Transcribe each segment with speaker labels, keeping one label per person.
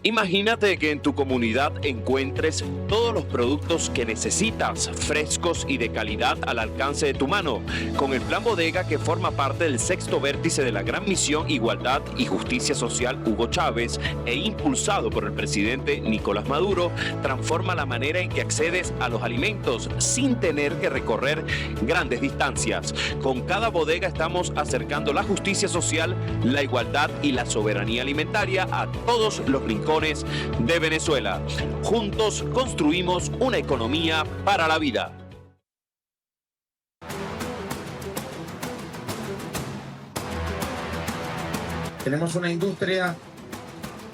Speaker 1: Imagínate que en tu comunidad encuentres todos los productos que necesitas, frescos y de calidad al alcance de tu mano. Con el Plan Bodega, que forma parte del sexto vértice de la Gran Misión Igualdad y Justicia Social Hugo Chávez e impulsado por el presidente Nicolás Maduro, transforma la manera en que accedes a los alimentos sin tener que recorrer grandes distancias. Con cada bodega estamos acercando la justicia social, la igualdad y la soberanía alimentaria a todos los rincones de Venezuela. Juntos construimos una economía para la vida.
Speaker 2: Tenemos una industria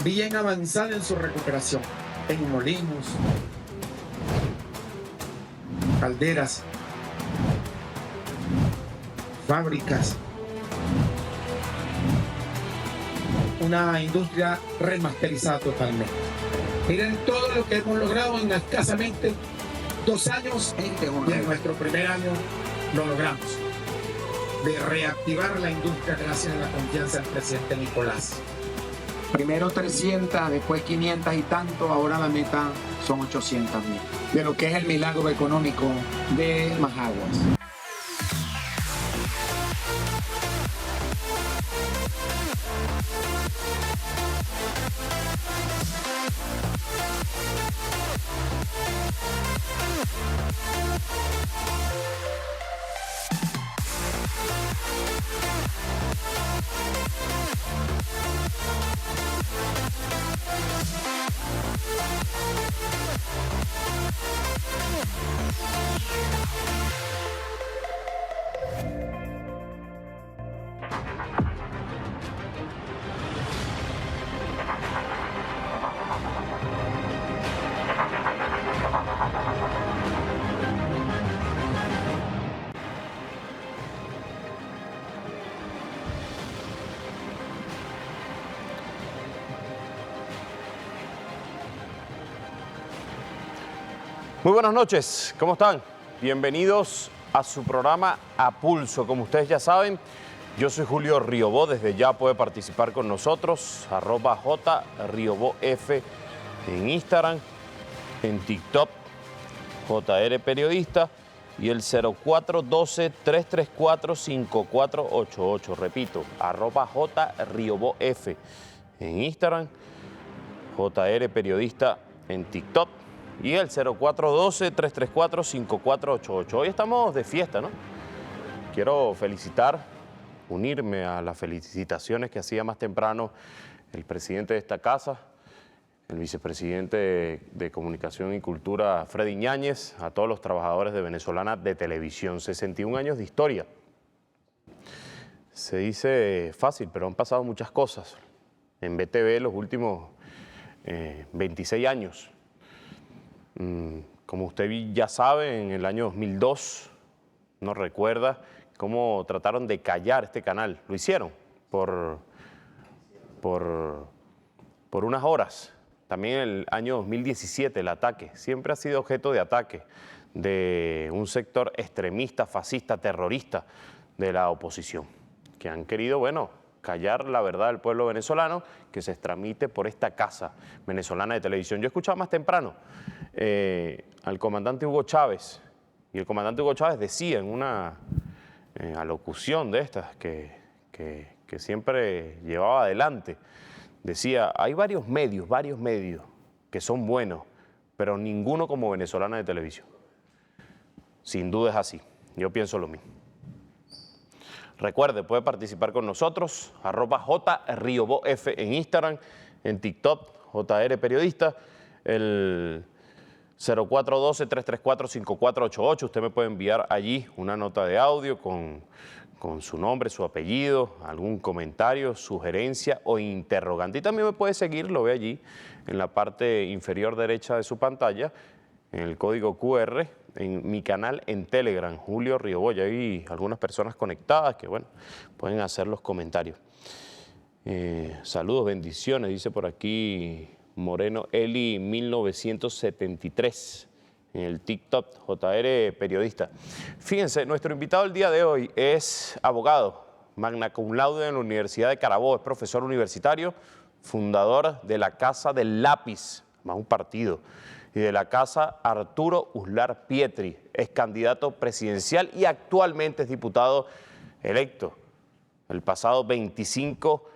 Speaker 2: bien avanzada en su recuperación, en molinos, calderas, fábricas. Una industria remasterizada totalmente. Miren todo lo que hemos logrado en escasamente 2 años y en nuestro primer año lo logramos. De reactivar la industria gracias a la confianza del presidente Nicolás.
Speaker 3: Primero 300, después 500 y tanto, ahora la meta son 800.000. De lo que es el milagro económico de Majaguas.
Speaker 1: Muy buenas noches, ¿cómo están? Bienvenidos a su programa A Pulso. Como ustedes ya saben, yo soy Julio Riobó. Desde ya puede participar con nosotros, @JRiobóF en Instagram, en TikTok, JR Periodista y el 0412-334-5488. Repito, @JRiobóF en Instagram, JR Periodista en TikTok y el 0412-334-5488. Hoy estamos de fiesta, ¿no? Quiero unirme a las felicitaciones que hacía más temprano el presidente de esta casa, el vicepresidente de Comunicación y Cultura, Freddy Ñáñez, a todos los trabajadores de Venezolana de Televisión. 61 años de historia. Se dice fácil, pero han pasado muchas cosas. En BTV los últimos 26 años. Como usted ya sabe, en el año 2002, no recuerda cómo trataron de callar este canal. Lo hicieron por unas horas. También en el año 2017 el ataque siempre ha sido objeto de ataque de un sector extremista, fascista, terrorista de la oposición, que han querido, bueno, callar la verdad del pueblo venezolano que se transmite por esta casa venezolana de televisión. Yo escuchaba más temprano al comandante Hugo Chávez, y el comandante Hugo Chávez decía en una alocución de estas que siempre llevaba adelante, decía, hay varios medios que son buenos, pero ninguno como Venezolana de Televisión. Sin duda es así, yo pienso lo mismo. Recuerde, puede participar con nosotros, @JRiobóF en Instagram, en TikTok, JR Periodista, el 0412-334-5488. Usted me puede enviar allí una nota de audio con su nombre, su apellido, algún comentario, sugerencia o interrogante. Y también me puede seguir, lo ve allí en la parte inferior derecha de su pantalla, en el código QR, en mi canal en Telegram, Julio Riobó. Ya hay algunas personas conectadas que, bueno, pueden hacer los comentarios. Saludos, bendiciones, dice por aquí Moreno Eli 1973 en el TikTok, JR Periodista. Fíjense, nuestro invitado el día de hoy es abogado, magna cum laude en la Universidad de Carabobo, es profesor universitario, fundador de la Casa del Lápiz, más un partido, y de la Casa Arturo Uslar Pietri, es candidato presidencial y actualmente es diputado electo el pasado 25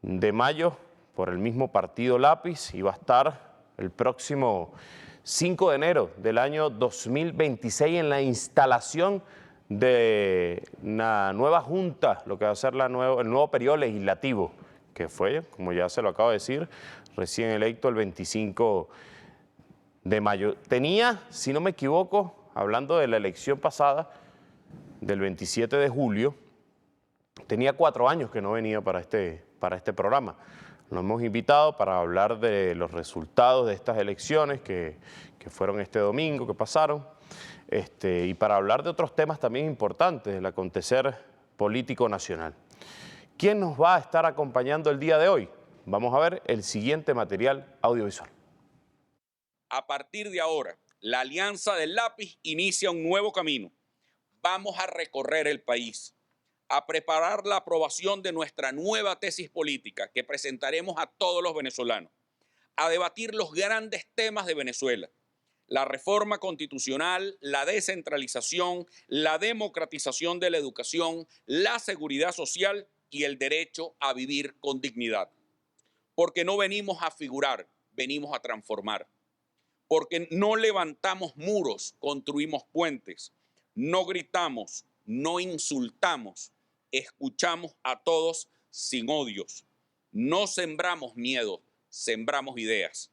Speaker 1: de mayo por el mismo partido Lápiz y va a estar el próximo 5 de enero del año 2026 en la instalación de una nueva junta, lo que va a ser el nuevo periodo legislativo, que fue, como ya se lo acabo de decir, recién electo el 25 de mayo. Tenía, si no me equivoco, hablando de la elección pasada, del 27 de julio, tenía 4 años que no venía para este programa. Lo hemos invitado para hablar de los resultados de estas elecciones que fueron este domingo, que pasaron, y para hablar de otros temas también importantes del acontecer político nacional. ¿Quién nos va a estar acompañando el día de hoy? Vamos a ver el siguiente material audiovisual.
Speaker 4: A partir de ahora, la Alianza del Lápiz inicia un nuevo camino. Vamos a recorrer el país, a preparar la aprobación de nuestra nueva tesis política que presentaremos a todos los venezolanos, a debatir los grandes temas de Venezuela, la reforma constitucional, la descentralización, la democratización de la educación, la seguridad social y el derecho a vivir con dignidad. Porque no venimos a figurar, venimos a transformar. Porque no levantamos muros, construimos puentes, no gritamos, no insultamos, escuchamos a todos sin odios. No sembramos miedo, sembramos ideas.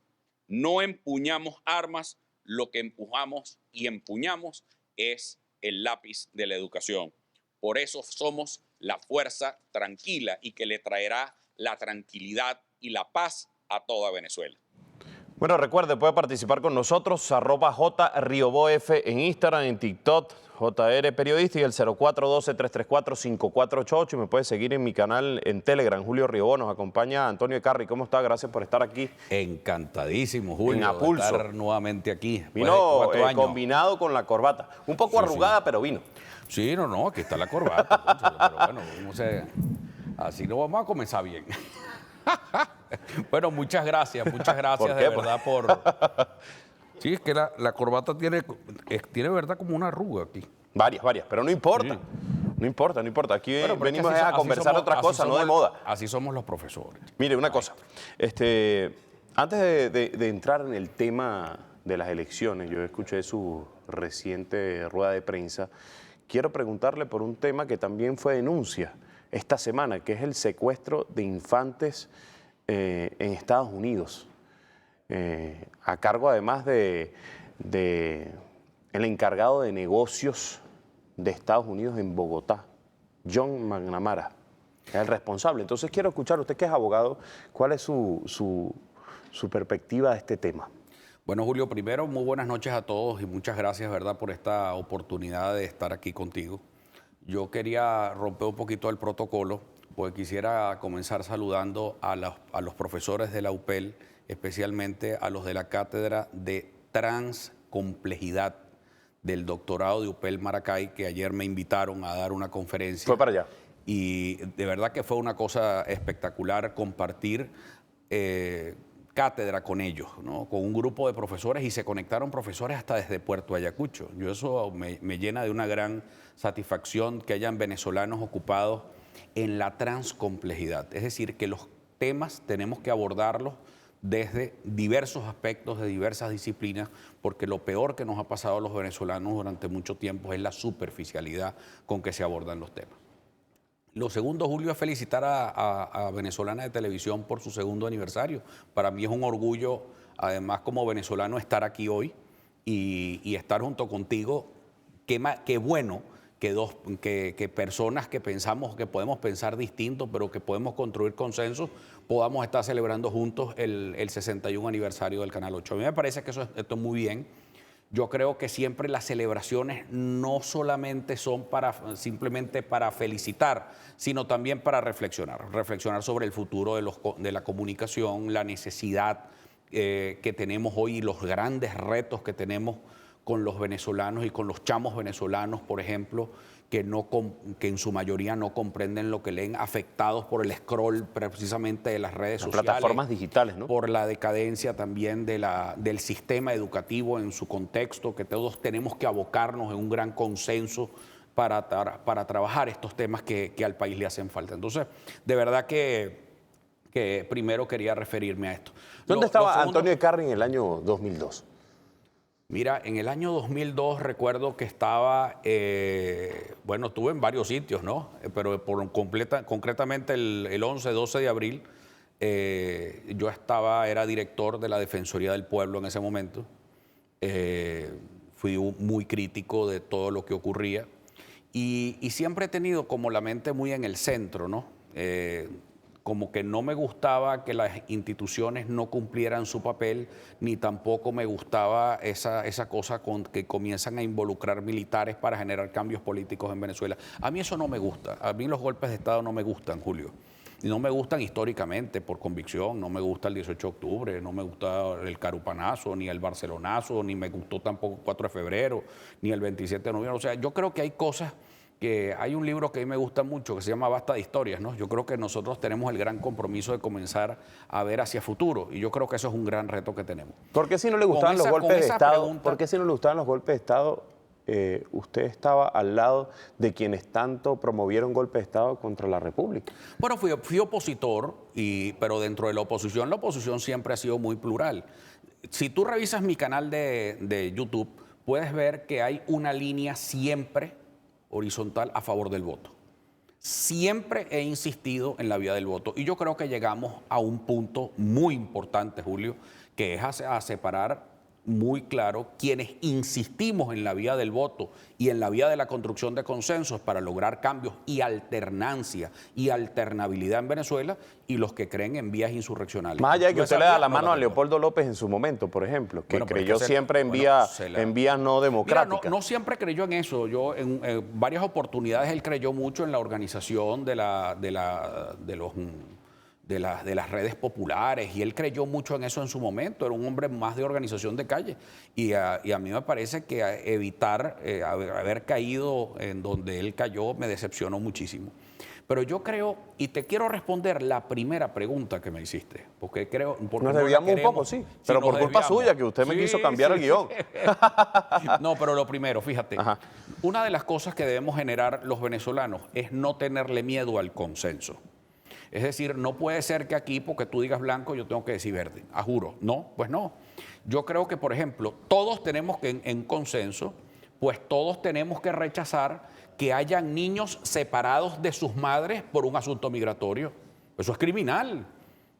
Speaker 4: No empuñamos armas, lo que empujamos y empuñamos es el lápiz de la educación. Por eso somos la fuerza tranquila y que le traerá la tranquilidad y la paz a toda Venezuela.
Speaker 1: Bueno, recuerde, puede participar con nosotros, @JRioboF en Instagram, en TikTok, JR Periodista y el 0412-334-5488. Y me puede seguir en mi canal en Telegram, Julio Riobó. Nos acompaña Antonio Ecarri. ¿Cómo está? Gracias por estar aquí.
Speaker 5: Encantadísimo, Julio,
Speaker 1: En Apulso.
Speaker 5: de estar nuevamente aquí.
Speaker 1: Vino
Speaker 5: 4 años.
Speaker 1: combinado con la corbata. Un poco arrugada, pero vino.
Speaker 5: Sí, no, aquí está la corbata. Pero bueno, así no vamos a comenzar bien. Bueno, muchas gracias de verdad por... Sí, es que la corbata tiene verdad como una arruga aquí.
Speaker 1: Varias, pero no importa.
Speaker 5: Sí.
Speaker 1: No importa. Aquí
Speaker 5: Bueno, pero
Speaker 1: venimos
Speaker 5: es que
Speaker 1: a conversar de otra cosa, no de moda.
Speaker 5: Así somos los profesores.
Speaker 1: Mire, una cosa. Antes de entrar en el tema de las elecciones, yo escuché su reciente rueda de prensa, quiero preguntarle por un tema que también fue denuncia esta semana, que es el secuestro de infantes en Estados Unidos, a cargo además de el encargado de negocios de Estados Unidos en Bogotá, John McNamara, es el responsable. Entonces quiero escuchar, usted que es abogado, ¿cuál es su perspectiva de este tema?
Speaker 5: Bueno, Julio, primero, muy buenas noches a todos y muchas gracias, ¿verdad?, por esta oportunidad de estar aquí contigo. Yo quería romper un poquito el protocolo, porque quisiera comenzar saludando a los profesores de la UPEL, especialmente a los de la Cátedra de Transcomplejidad del doctorado de UPEL Maracay, que ayer me invitaron a dar una conferencia.
Speaker 1: Fue para allá.
Speaker 5: Y de verdad que fue una cosa espectacular compartir cátedra con ellos, ¿no?, con un grupo de profesores, y se conectaron profesores hasta desde Puerto Ayacucho. Eso me llena de una gran satisfacción que hayan venezolanos ocupados en la transcomplejidad. Es decir, que los temas tenemos que abordarlos desde diversos aspectos, de diversas disciplinas, porque lo peor que nos ha pasado a los venezolanos durante mucho tiempo es la superficialidad con que se abordan los temas. Lo segundo, Julio, es felicitar a Venezolana de Televisión por su 2º aniversario. Para mí es un orgullo, además como venezolano, estar aquí hoy y estar junto contigo. Qué bueno que personas que pensamos que podemos pensar distinto, pero que podemos construir consensos, podamos estar celebrando juntos el 61 aniversario del Canal 8. A mí me parece que esto es muy bien. Yo creo que siempre las celebraciones no solamente son simplemente para felicitar, sino también para reflexionar sobre el futuro de la comunicación, la necesidad que tenemos hoy y los grandes retos que tenemos con los venezolanos y con los chamos venezolanos, por ejemplo, que en su mayoría no comprenden lo que leen, afectados por el scroll precisamente de las redes sociales.
Speaker 1: Plataformas digitales, ¿no?
Speaker 5: Por la decadencia también del sistema educativo en su contexto, que todos tenemos que abocarnos en un gran consenso para trabajar estos temas que al país le hacen falta. Entonces, de verdad que primero quería referirme a esto.
Speaker 1: ¿Dónde estaba Antonio Ekarri en el año 2002?
Speaker 5: Mira, en el año 2002 recuerdo que estaba, bueno, estuve en varios sitios, ¿no? Pero concretamente el 11-12 de abril, yo era director de la Defensoría del Pueblo en ese momento. Fui muy crítico de todo lo que ocurría y siempre he tenido como la mente muy en el centro, ¿no? Como que no me gustaba que las instituciones no cumplieran su papel, ni tampoco me gustaba esa cosa que comienzan a involucrar militares para generar cambios políticos en Venezuela. A mí eso no me gusta. A mí los golpes de Estado no me gustan, Julio. Y no me gustan históricamente, por convicción. No me gusta el 18 de octubre, no me gusta el carupanazo, ni el barcelonazo, ni me gustó tampoco el 4 de febrero, ni el 27 de noviembre. O sea, yo creo que hay cosas... que hay un libro que a mí me gusta mucho que se llama Basta de Historias, ¿no? Yo creo que nosotros tenemos el gran compromiso de comenzar a ver hacia futuro y yo creo que eso es un gran reto que tenemos.
Speaker 1: ¿Por qué si no le gustaban los golpes de Estado? ¿Por qué si no le gustaban los golpes de Estado, usted estaba al lado de quienes tanto promovieron golpes de Estado contra la República?
Speaker 5: Bueno, fui opositor, pero dentro de la oposición siempre ha sido muy plural. Si tú revisas mi canal de YouTube, puedes ver que hay una línea siempre horizontal a favor del voto. Siempre he insistido en la vía del voto y yo creo que llegamos a un punto muy importante, Julio, que es a separar muy claro quienes insistimos en la vía del voto y en la vía de la construcción de consensos para lograr cambios y alternancia y alternabilidad en Venezuela y los que creen en vías insurreccionales.
Speaker 1: Más allá de que usted le da la mano a Leopoldo López en su momento, por ejemplo, que creyó siempre en vías no democráticas.
Speaker 5: Mira, no siempre creyó en eso. Yo en varias oportunidades él creyó mucho en la organización de las redes populares y él creyó mucho en eso en su momento, era un hombre más de organización de calle y a mí me parece que evitar haber caído en donde él cayó me decepcionó muchísimo. Pero yo creo, y te quiero responder la primera pregunta que me hiciste, porque creo...
Speaker 1: Nos desviamos un poco, sí, pero por culpa suya, que usted me quiso cambiar el guión.
Speaker 5: No, pero lo primero, fíjate, una de las cosas que debemos generar los venezolanos es no tenerle miedo al consenso. Es decir, no puede ser que aquí, porque tú digas blanco, yo tengo que decir verde. A juro. No, pues no. Yo creo que, por ejemplo, todos tenemos que, en consenso, pues todos tenemos que rechazar que hayan niños separados de sus madres por un asunto migratorio. Eso es criminal.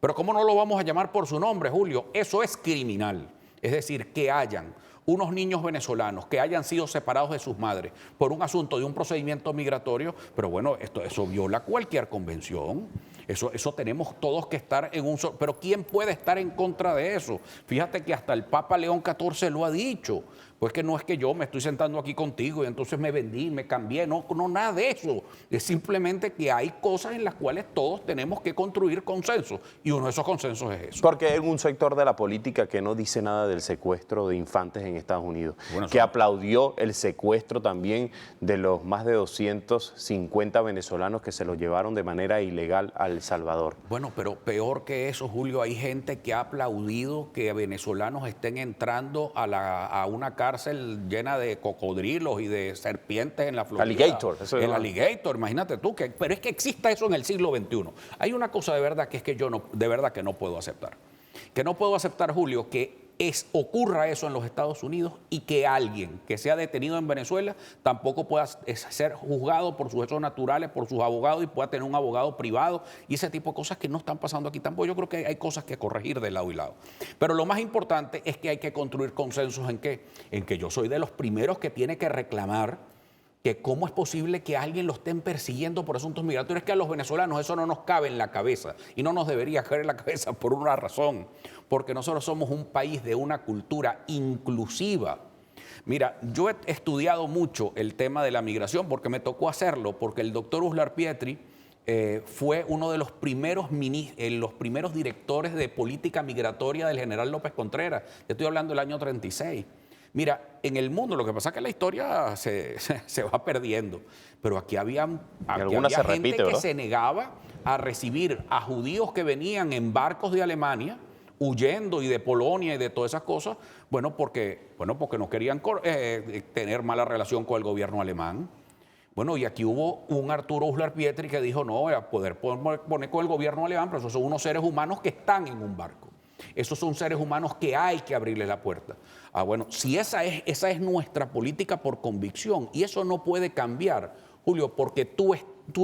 Speaker 5: Pero ¿cómo no lo vamos a llamar por su nombre, Julio? Eso es criminal. Es decir, que hayan unos niños venezolanos que hayan sido separados de sus madres por un asunto de un procedimiento migratorio, pero bueno, eso viola cualquier convención. Eso tenemos todos que estar en un solo... Pero ¿quién puede estar en contra de eso? Fíjate que hasta el Papa León XIV lo ha dicho. Pues que no es que yo me estoy sentando aquí contigo y entonces me vendí, me cambié, no, nada de eso. Es simplemente que hay cosas en las cuales todos tenemos que construir consensos y uno de esos consensos es eso.
Speaker 1: Porque hay un sector de la política que no dice nada del secuestro de infantes en Estados Unidos,
Speaker 5: bueno,
Speaker 1: que aplaudió el secuestro también de los más de 250 venezolanos que se los llevaron de manera ilegal a El Salvador.
Speaker 5: Bueno, pero peor que eso, Julio, hay gente que ha aplaudido que venezolanos estén entrando a una cárcel llena de cocodrilos y de serpientes en la Florida.
Speaker 1: Alligator.
Speaker 5: El alligator, imagínate tú. Pero es que exista eso en el siglo XXI. Hay una cosa de verdad que es que yo de verdad que no puedo aceptar. Que no puedo aceptar, Julio, que ocurra eso en los Estados Unidos y que alguien que sea detenido en Venezuela tampoco pueda ser juzgado por sus hechos naturales, por sus abogados y pueda tener un abogado privado y ese tipo de cosas que no están pasando aquí tampoco. Yo creo que hay cosas que corregir de lado y lado. Pero lo más importante es que hay que construir consensos en que yo soy de los primeros que tiene que reclamar que cómo es posible que a alguien lo estén persiguiendo por asuntos migratorios, que a los venezolanos eso no nos cabe en la cabeza y no nos debería caer en la cabeza por una razón, porque nosotros somos un país de una cultura inclusiva. Mira, yo he estudiado mucho el tema de la migración porque me tocó hacerlo, porque el doctor Uslar Pietri fue uno de los primeros directores de política migratoria del general López Contreras. Estoy hablando del año 36. Mira, en el mundo lo que pasa es que la historia se va perdiendo, pero aquí había
Speaker 1: algunas se
Speaker 5: gente
Speaker 1: repite,
Speaker 5: que
Speaker 1: ¿verdad?
Speaker 5: se negaba a recibir a judíos que venían en barcos de Alemania, huyendo y de Polonia y de todas esas cosas, porque no querían tener mala relación con el gobierno alemán. Bueno, y aquí hubo un Arturo Uslar Pietri que dijo, no, voy a poder poner con el gobierno alemán, pero esos son unos seres humanos que están en un barco. Esos son seres humanos que hay que abrirles la puerta. Bueno, si esa es nuestra política por convicción, y eso no puede cambiar, Julio, porque tú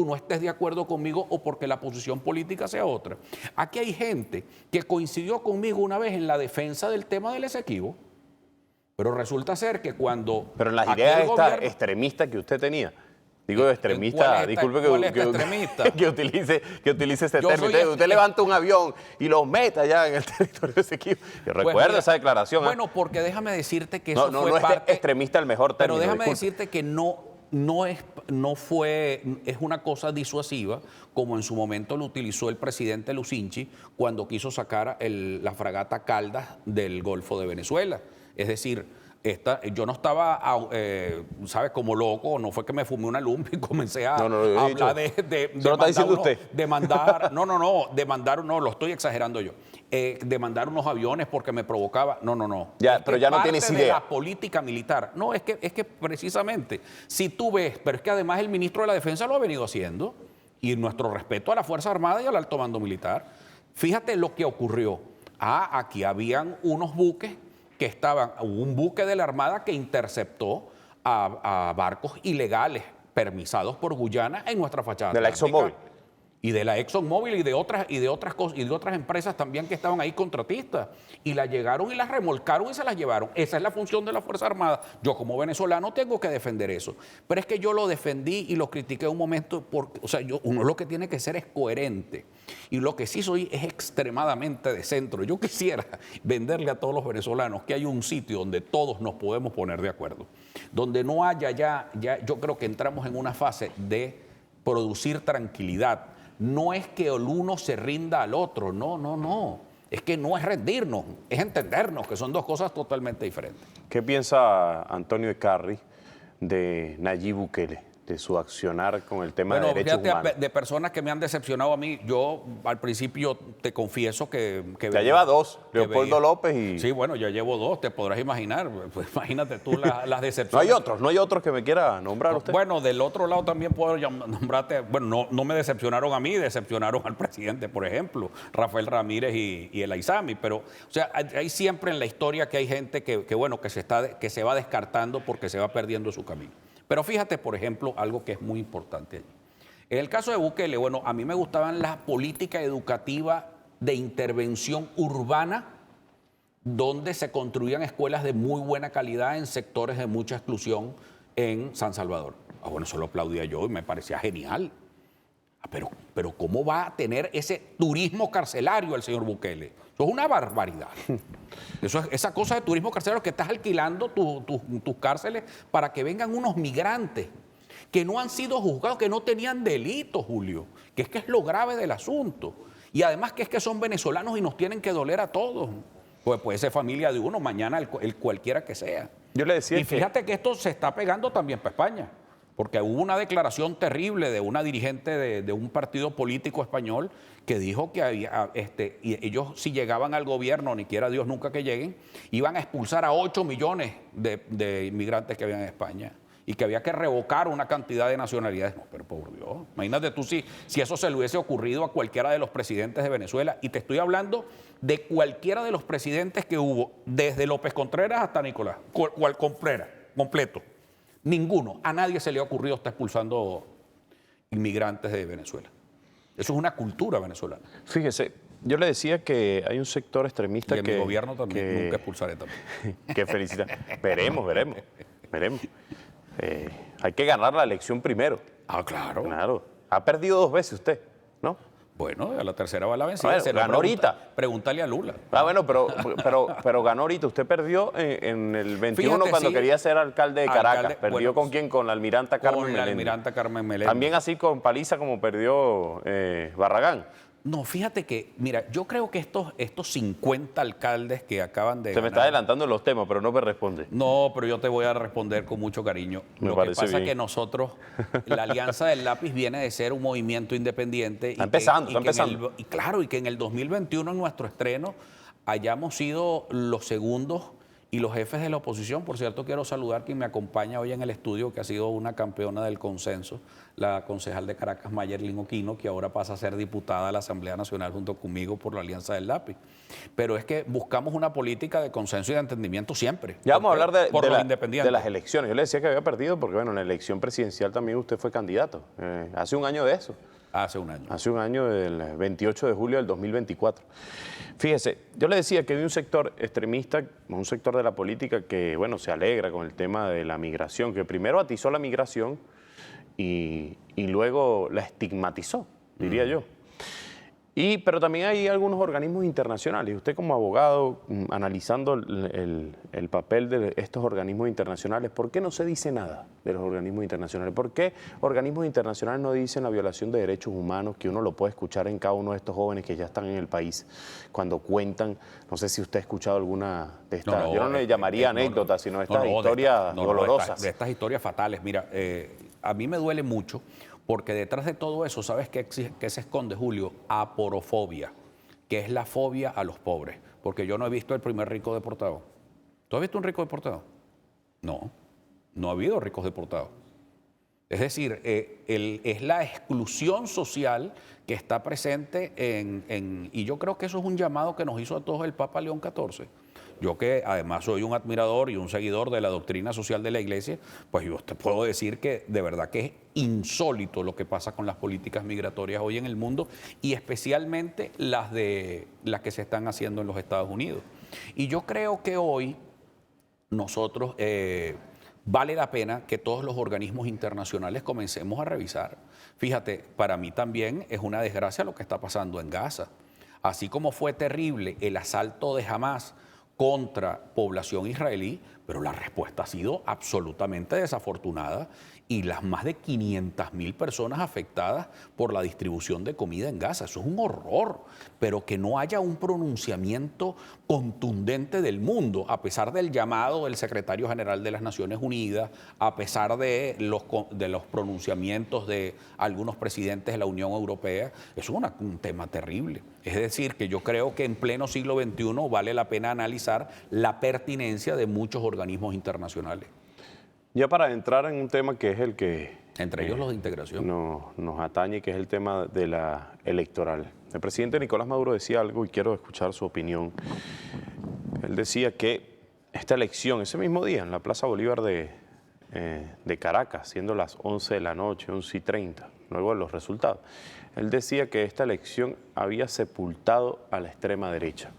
Speaker 5: no estés de acuerdo conmigo o porque la posición política sea otra. Aquí hay gente que coincidió conmigo una vez en la defensa del tema del Esequibo, pero resulta ser que cuando...
Speaker 1: Pero en las
Speaker 5: aquí
Speaker 1: ideas
Speaker 5: el
Speaker 1: estas
Speaker 5: gobierno-
Speaker 1: extremistas que usted tenía. Digo extremista,
Speaker 5: ¿Cuál es esta-
Speaker 1: disculpe
Speaker 5: cuál es esta extremista?
Speaker 1: que utilice ese
Speaker 5: Yo
Speaker 1: término.
Speaker 5: soy
Speaker 1: Usted levanta un avión y los mete allá en el territorio de ese equipo. Yo
Speaker 5: Pues
Speaker 1: recuerdo
Speaker 5: mira,
Speaker 1: esa declaración.
Speaker 5: Bueno, porque déjame decirte que eso
Speaker 1: no
Speaker 5: fue
Speaker 1: es
Speaker 5: parte...
Speaker 1: extremista el mejor término.
Speaker 5: Pero déjame
Speaker 1: disculpe.
Speaker 5: decirte que es una cosa disuasiva, como en su momento lo utilizó el presidente Lucinchi cuando quiso sacar la fragata Caldas del Golfo de Venezuela. Es decir, yo no estaba, ¿sabes? Como loco, no fue que me fumé una lumpa y comencé a hablar de
Speaker 1: ¿Eso lo está diciendo usted?
Speaker 5: no, lo estoy exagerando yo. Demandar unos aviones porque me provocaba. No.
Speaker 1: Ya,
Speaker 5: Es
Speaker 1: pero
Speaker 5: que
Speaker 1: ya no
Speaker 5: parte
Speaker 1: tienes
Speaker 5: de
Speaker 1: idea.
Speaker 5: la política militar. No, es que precisamente, si tú ves, pero es que además el ministro de la Defensa lo ha venido haciendo, y nuestro respeto a la Fuerza Armada y al alto mando militar. Fíjate lo que ocurrió. Aquí habían unos buques que hubo un buque de la Armada que interceptó a barcos ilegales permisados por Guyana en nuestra fachada
Speaker 1: De la
Speaker 5: atlántica.
Speaker 1: ExxonMobil.
Speaker 5: Y de la ExxonMobil y de otras cosas, y de otras empresas también que estaban ahí contratistas. Y las llegaron y las remolcaron y se las llevaron. Esa es la función de la Fuerza Armada. Yo como venezolano tengo que defender eso. Pero es que yo lo defendí y lo critiqué un momento porque, uno lo que tiene que ser es coherente. Y lo que sí soy es extremadamente de centro. Yo quisiera venderle a todos los venezolanos que hay un sitio donde todos nos podemos poner de acuerdo. Donde no haya ya yo creo que entramos en una fase de producir tranquilidad. No es que el uno se rinda al otro, no. Es que no es rendirnos, es entendernos, que son dos cosas totalmente diferentes.
Speaker 1: ¿Qué piensa Antonio Ecarri de Nayib Bukele, de su accionar con el tema de derechos humanos?
Speaker 5: De personas que me han decepcionado a mí, yo al principio te confieso que
Speaker 1: Ya lleva dos,
Speaker 5: que
Speaker 1: Leopoldo
Speaker 5: veía.
Speaker 1: López y...
Speaker 5: Sí, bueno, ya llevo dos, te podrás imaginar. Pues imagínate tú las decepciones.
Speaker 1: No hay otros que me quiera nombrar usted.
Speaker 5: Bueno, del otro lado también puedo nombrarte, bueno, no me decepcionaron a mí, decepcionaron al presidente, por ejemplo, Rafael Ramírez y el Aizami, pero, hay siempre en la historia que hay gente que se va descartando porque se va perdiendo su camino. Pero fíjate, por ejemplo, algo que es muy importante allí. En el caso de Bukele, a mí me gustaban las políticas educativas de intervención urbana donde se construían escuelas de muy buena calidad en sectores de mucha exclusión en San Salvador. Eso lo aplaudía yo y me parecía genial. Pero ¿cómo va a tener ese turismo carcelario el señor Bukele? Eso es una barbaridad. Esa cosa de turismo carcelario que estás alquilando tus cárceles para que vengan unos migrantes que no han sido juzgados, que no tenían delitos, Julio, que es lo grave del asunto. Y además que es que son venezolanos y nos tienen que doler a todos. Pues puede ser familia de uno, mañana el cualquiera que sea.
Speaker 1: Yo le decía
Speaker 5: Y fíjate que esto se está pegando también para España, porque hubo una declaración terrible de una dirigente de un partido político español que dijo que y ellos si llegaban al gobierno, ni quiera Dios nunca que lleguen, iban a expulsar a 8 millones de inmigrantes que había en España y que había que revocar una cantidad de nacionalidades. No, pero por Dios, imagínate tú si eso se le hubiese ocurrido a cualquiera de los presidentes de Venezuela, y te estoy hablando de cualquiera de los presidentes que hubo, desde López Contreras hasta Nicolás, completo. Ninguno, a nadie se le ha ocurrido estar expulsando inmigrantes de Venezuela. Eso es una cultura venezolana.
Speaker 1: Fíjese, yo le decía que hay un sector extremista
Speaker 5: Y en mi gobierno también, nunca expulsaré también.
Speaker 1: Que felicita. Veremos. Hay que ganar la elección primero.
Speaker 5: Claro.
Speaker 1: Claro. Ha perdido 2 veces usted, ¿no?
Speaker 5: Bueno, a la tercera va la vencida.
Speaker 1: Bueno, ganó ahorita.
Speaker 5: Pregúntale a Lula.
Speaker 1: Bueno, pero ganó ahorita. Usted perdió en el 21
Speaker 5: Fíjate,
Speaker 1: cuando
Speaker 5: sí.
Speaker 1: quería ser alcalde de Caracas.
Speaker 5: Alcalde,
Speaker 1: ¿Perdió con quién? Con la almiranta Carmen
Speaker 5: Con la
Speaker 1: Meléndez.
Speaker 5: almiranta Carmen Meléndez.
Speaker 1: También así con paliza como perdió Barragán.
Speaker 5: No, fíjate que, mira, yo creo que estos 50 alcaldes que acaban de
Speaker 1: Se me está adelantando los temas, pero no me responde.
Speaker 5: No, pero yo te voy a responder con mucho cariño.
Speaker 1: Me
Speaker 5: Lo que
Speaker 1: parece
Speaker 5: pasa es
Speaker 1: bien.
Speaker 5: que nosotros, la Alianza del Lápiz viene de ser un movimiento independiente.
Speaker 1: Está empezando.
Speaker 5: Y claro, y que en el 2021, en nuestro estreno, hayamos sido los segundos y los jefes de la oposición. Por cierto, quiero saludar a quien me acompaña hoy en el estudio, que ha sido una campeona del consenso, la concejal de Caracas, Mayerlin Oquino, que ahora pasa a ser diputada a la Asamblea Nacional junto conmigo por la Alianza del Lápiz. Pero es que buscamos una política de consenso y de entendimiento siempre.
Speaker 1: Ya vamos a hablar
Speaker 5: de
Speaker 1: las elecciones. Yo le decía que había perdido porque, bueno, en la elección presidencial también usted fue candidato. Hace un año de eso.
Speaker 5: Hace un año.
Speaker 1: Hace un año, el 28 de julio del 2024. Fíjese, yo le decía que hay un sector extremista, un sector de la política que, bueno, se alegra con el tema de la migración, que primero atizó la migración y luego la estigmatizó, diría yo. Pero también hay algunos organismos internacionales. Usted como abogado, analizando el papel de estos organismos internacionales, ¿por qué no se dice nada de los organismos internacionales? ¿Por qué organismos internacionales no dicen la violación de derechos humanos que uno lo puede escuchar en cada uno de estos jóvenes que ya están en el país cuando cuentan? No sé si usted ha escuchado alguna de estas, yo no le llamaría anécdotas, sino estas historias dolorosas.
Speaker 5: De estas historias fatales. Mira, a mí me duele mucho. Porque detrás de todo eso, ¿sabes qué se esconde, Julio? Aporofobia, que es la fobia a los pobres. Porque yo no he visto el primer rico deportado. ¿Tú has visto un rico deportado? No, no ha habido ricos deportados. Es decir, es la exclusión social que está presente y yo creo que eso es un llamado que nos hizo a todos el Papa León XIV. Yo que además soy un admirador y un seguidor de la doctrina social de la Iglesia, pues yo te puedo decir que de verdad que es insólito lo que pasa con las políticas migratorias hoy en el mundo y especialmente las que se están haciendo en los Estados Unidos. Y yo creo que hoy nosotros vale la pena que todos los organismos internacionales comencemos a revisar. Fíjate, para mí también es una desgracia lo que está pasando en Gaza. Así como fue terrible el asalto de Hamás contra población israelí, pero la respuesta ha sido absolutamente desafortunada y las más de 500.000 personas afectadas por la distribución de comida en Gaza. Eso es un horror, pero que no haya un pronunciamiento contundente del mundo, a pesar del llamado del secretario general de las Naciones Unidas, a pesar de los pronunciamientos de algunos presidentes de la Unión Europea. Eso es un tema terrible. Es decir, que yo creo que en pleno siglo XXI vale la pena analizar la pertinencia de muchos organismos internacionales.
Speaker 1: Ya para entrar en un tema que es el que...
Speaker 5: Entre ellos los de integración.
Speaker 1: Nos atañe, que es el tema de la electoral. El presidente Nicolás Maduro decía algo y quiero escuchar su opinión. Él decía que esta elección, ese mismo día, en la Plaza Bolívar de Caracas, siendo las 11 de la noche, 11:30, luego de los resultados, él decía que esta elección había sepultado a la extrema derecha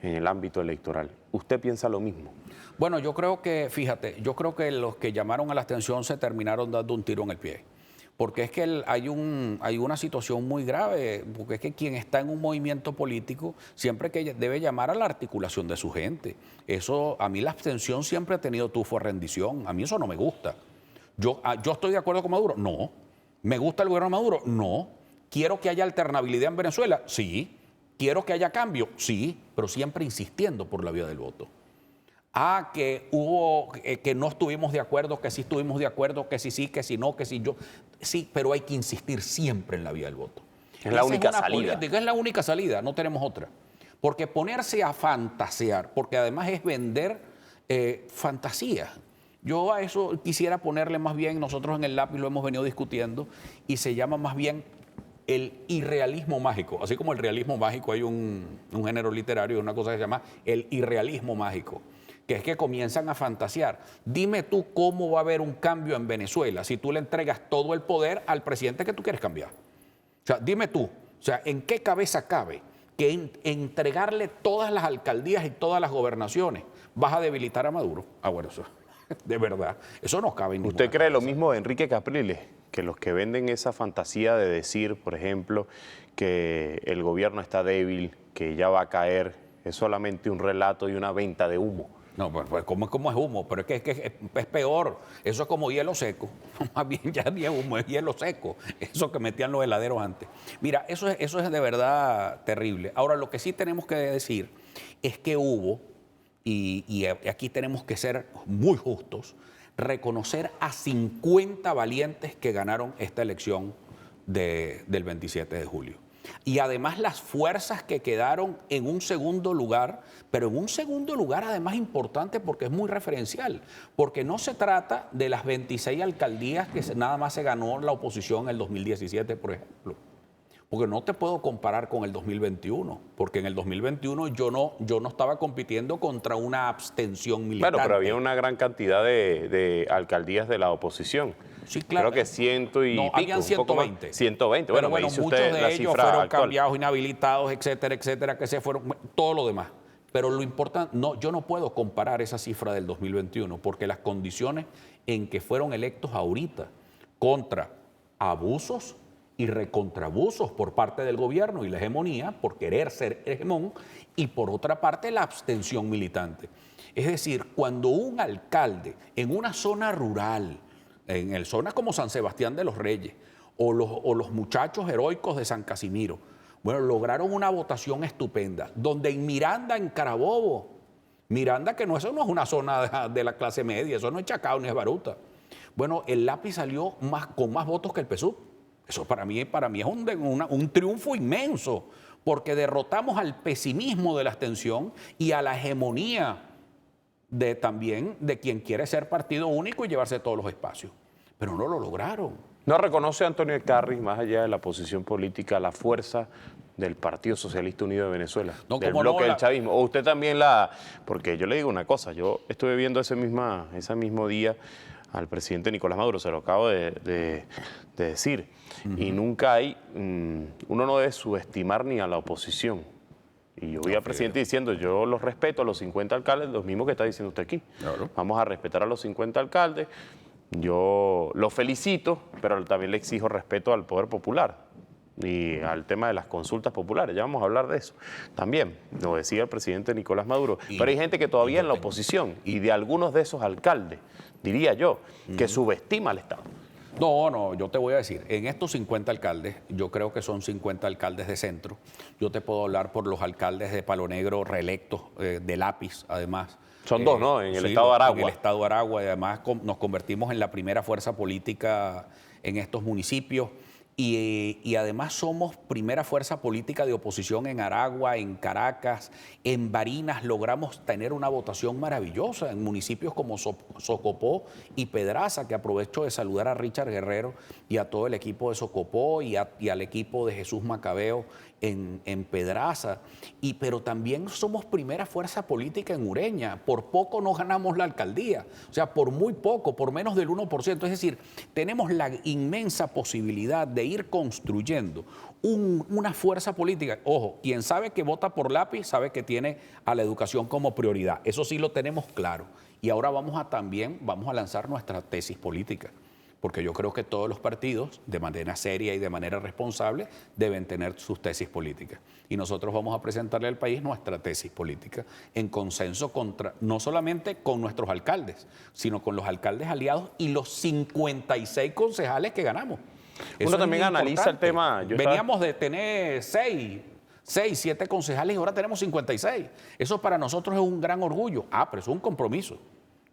Speaker 1: en el ámbito electoral. ¿Usted piensa lo mismo?
Speaker 5: Bueno, yo creo que, fíjate, yo creo que los que llamaron a la abstención se terminaron dando un tiro en el pie. Porque es que hay una situación muy grave, porque es que quien está en un movimiento político siempre que debe llamar a la articulación de su gente. Eso, a mí la abstención siempre ha tenido tufo a rendición, a mí eso no me gusta. ¿Yo estoy de acuerdo con Maduro? No. ¿Me gusta el gobierno de Maduro? No. ¿Quiero que haya alternabilidad en Venezuela? Sí. ¿Quiero que haya cambio? Sí, pero siempre insistiendo por la vía del voto. Que no estuvimos de acuerdo, que sí estuvimos de acuerdo, que sí, que sí no, que sí yo. Sí, pero hay que insistir siempre en la vía del voto.
Speaker 1: Es la única salida.
Speaker 5: Es la única salida, no tenemos otra. Porque ponerse a fantasear, porque además es vender fantasía. Yo a eso quisiera ponerle más bien, nosotros en el lápiz lo hemos venido discutiendo, y se llama más bien el irrealismo mágico. Así como el realismo mágico hay un género literario, una cosa que se llama el irrealismo mágico, que es que comienzan a fantasear. Dime tú cómo va a haber un cambio en Venezuela si tú le entregas todo el poder al presidente que tú quieres cambiar. O sea, dime tú, o sea, ¿en qué cabeza cabe que entregarle todas las alcaldías y todas las gobernaciones vas a debilitar a Maduro? Bueno, eso, de verdad, eso no cabe en ninguna
Speaker 1: ¿Usted cree
Speaker 5: cabeza.
Speaker 1: lo mismo de Enrique Capriles? Que los que venden esa fantasía de decir, por ejemplo, que el gobierno está débil, que ya va a caer, es solamente un relato y una venta de humo.
Speaker 5: No, pues ¿cómo es humo? Pero es que es peor. Eso es como hielo seco. Más bien ya ni es humo, es hielo seco. Eso que metían los heladeros antes. Mira, eso es de verdad terrible. Ahora, lo que sí tenemos que decir es que hubo, y aquí tenemos que ser muy justos, reconocer a 50 valientes que ganaron esta elección del 27 de julio. Y además las fuerzas que quedaron en un segundo lugar, pero en un segundo lugar además importante porque es muy referencial, porque no se trata de las 26 alcaldías que nada más se ganó la oposición en el 2017, por ejemplo. Porque no te puedo comparar con el 2021, porque en el 2021 yo no estaba compitiendo contra una abstención militante.
Speaker 1: Bueno, pero había una gran cantidad de alcaldías de la oposición.
Speaker 5: Sí, claro.
Speaker 1: Creo que ciento y pico.
Speaker 5: Habían 120.
Speaker 1: 120.
Speaker 5: Pero
Speaker 1: Bueno, me dice
Speaker 5: muchos
Speaker 1: usted
Speaker 5: de
Speaker 1: la
Speaker 5: ellos
Speaker 1: cifra
Speaker 5: fueron
Speaker 1: actual.
Speaker 5: cambiados, inhabilitados, etcétera, etcétera, que se fueron, todo lo demás. Pero lo importante, yo no puedo comparar esa cifra del 2021, porque las condiciones en que fueron electos ahorita, contra abusos y recontrabusos por parte del gobierno y la hegemonía, por querer ser hegemón, y por otra parte la abstención militante. Es decir, cuando un alcalde en una zona rural, en el zona como San Sebastián de los Reyes, o los muchachos heroicos de San Casimiro, bueno, lograron una votación estupenda, donde en Miranda, en Carabobo, Miranda, que eso no es una zona de la clase media, eso no es Chacao ni es Baruta. Bueno, el Lápiz salió con más votos que el PSUV. Eso para mí es un triunfo inmenso, porque derrotamos al pesimismo de la abstención y a la hegemonía también de quien quiere ser partido único y llevarse todos los espacios. Pero no lo lograron.
Speaker 1: ¿No reconoce Antonio Eckarri, más allá de la posición política, la fuerza del Partido Socialista Unido de Venezuela,
Speaker 5: No,
Speaker 1: del
Speaker 5: como
Speaker 1: bloque
Speaker 5: no,
Speaker 1: del chavismo? O usted también porque yo le digo una cosa, yo estuve viendo ese mismo día al presidente Nicolás Maduro, se lo acabo de decir, y nunca uno no debe subestimar ni a la oposición. Y yo vi al presidente diciendo, yo los respeto a los 50 alcaldes, los mismos que está diciendo usted aquí.
Speaker 5: Claro.
Speaker 1: Vamos a respetar a los 50 alcaldes. Yo los felicito, pero también le exijo respeto al poder popular y al tema de las consultas populares. Ya vamos a hablar de eso. También lo decía el presidente Nicolás Maduro. Pero hay gente que todavía en la oposición y de algunos de esos alcaldes, diría yo, que subestima al Estado.
Speaker 5: No, yo te voy a decir, en estos 50 alcaldes, yo creo que son 50 alcaldes de centro. Yo te puedo hablar por los alcaldes de Palo Negro reelectos, de Lápiz, además.
Speaker 1: Son dos, ¿no? En el
Speaker 5: sí,
Speaker 1: estado de Aragua.
Speaker 5: En el estado de Aragua, y además nos convertimos en la primera fuerza política en estos municipios. Y además somos primera fuerza política de oposición en Aragua, en Caracas, en Barinas. Logramos tener una votación maravillosa en municipios como Socopó y Pedraza, que aprovecho de saludar a Richard Guerrero y a todo el equipo de Socopó y al equipo de Jesús Macabeo en Pedraza. Pero también somos primera fuerza política en Ureña. Por poco no ganamos la alcaldía. O sea, por muy poco, por menos del 1%. Es decir, tenemos la inmensa posibilidad de ir construyendo una fuerza política. Ojo, quien sabe que vota por Lápiz sabe que tiene a la educación como prioridad. Eso sí lo tenemos claro. Y ahora vamos a lanzar nuestra tesis política. Porque yo creo que todos los partidos, de manera seria y de manera responsable, deben tener sus tesis políticas. Y nosotros vamos a presentarle al país nuestra tesis política en consenso no solamente con nuestros alcaldes, sino con los alcaldes aliados y los 56 concejales que ganamos.
Speaker 1: Uno también analiza el tema.
Speaker 5: Veníamos de tener 7 concejales y ahora tenemos 56. Eso para nosotros es un gran orgullo. Pero es un compromiso,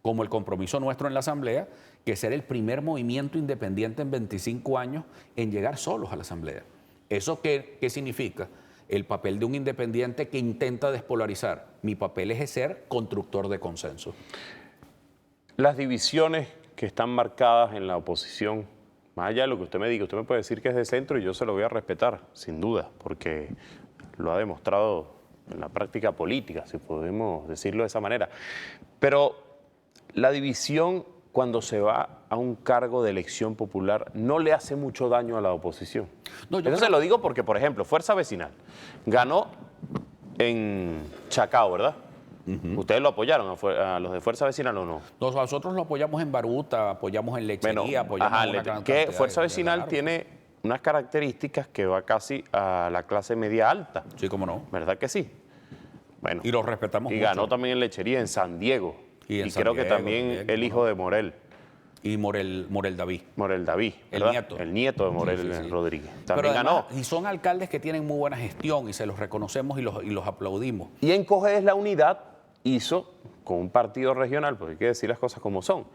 Speaker 5: como el compromiso nuestro en la Asamblea, que ser el primer movimiento independiente en 25 años en llegar solos a la Asamblea. ¿Eso qué significa? El papel de un independiente que intenta despolarizar. Mi papel es ser constructor de consenso.
Speaker 1: Las divisiones que están marcadas en la oposición, más allá de lo que usted me diga, usted me puede decir que es de centro y yo se lo voy a respetar, sin duda, porque lo ha demostrado en la práctica política, si podemos decirlo de esa manera. Pero la división, cuando se va a un cargo de elección popular, no le hace mucho daño a la oposición. Eso se lo digo porque, por ejemplo, Fuerza Vecinal ganó en Chacao, ¿verdad? ¿Ustedes lo apoyaron a los de Fuerza Vecinal o no?
Speaker 5: Nosotros lo apoyamos en Baruta, apoyamos en Lechería, apoyamos en una gran
Speaker 1: que
Speaker 5: cantidad
Speaker 1: Fuerza Vecinal tiene unas características que va casi a la clase media alta.
Speaker 5: Sí, cómo no.
Speaker 1: ¿Verdad que sí? Bueno,
Speaker 5: Y lo respetamos
Speaker 1: y
Speaker 5: mucho.
Speaker 1: ganó también en Lechería, en San Diego.
Speaker 5: Y
Speaker 1: Y,
Speaker 5: en San
Speaker 1: creo que
Speaker 5: Diego
Speaker 1: también
Speaker 5: también,
Speaker 1: el hijo de Morel,
Speaker 5: Y Morel David.
Speaker 1: Morel David.
Speaker 5: El
Speaker 1: ¿verdad?
Speaker 5: nieto.
Speaker 1: El nieto de Morel
Speaker 5: Sí, sí, sí.
Speaker 1: Rodríguez.
Speaker 5: Pero
Speaker 1: También
Speaker 5: además,
Speaker 1: ganó.
Speaker 5: y son alcaldes que tienen muy buena gestión y se los reconocemos y los aplaudimos.
Speaker 1: Y en Cojedes la unidad hizo, con un partido regional, porque hay que decir las cosas como son,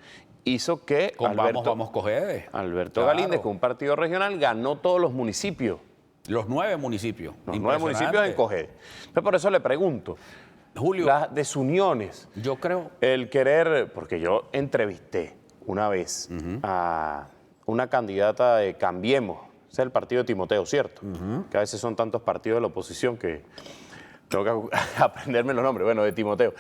Speaker 1: hizo que
Speaker 5: Con vamos, Cojedes.
Speaker 1: Alberto
Speaker 5: Claro.
Speaker 1: Galíndez, con un partido regional, ganó todos los municipios.
Speaker 5: Los 9 municipios.
Speaker 1: Los 9 municipios en
Speaker 5: Impresionante.
Speaker 1: Cojedes. Entonces, por eso le pregunto,
Speaker 5: Julio,
Speaker 1: las desuniones,
Speaker 5: yo creo...
Speaker 1: el querer, porque yo entrevisté una vez a una candidata de Cambiemos, ese es el partido de Timoteo, ¿cierto? Que a veces son tantos partidos de la oposición que tengo que aprenderme los nombres, bueno, de Timoteo.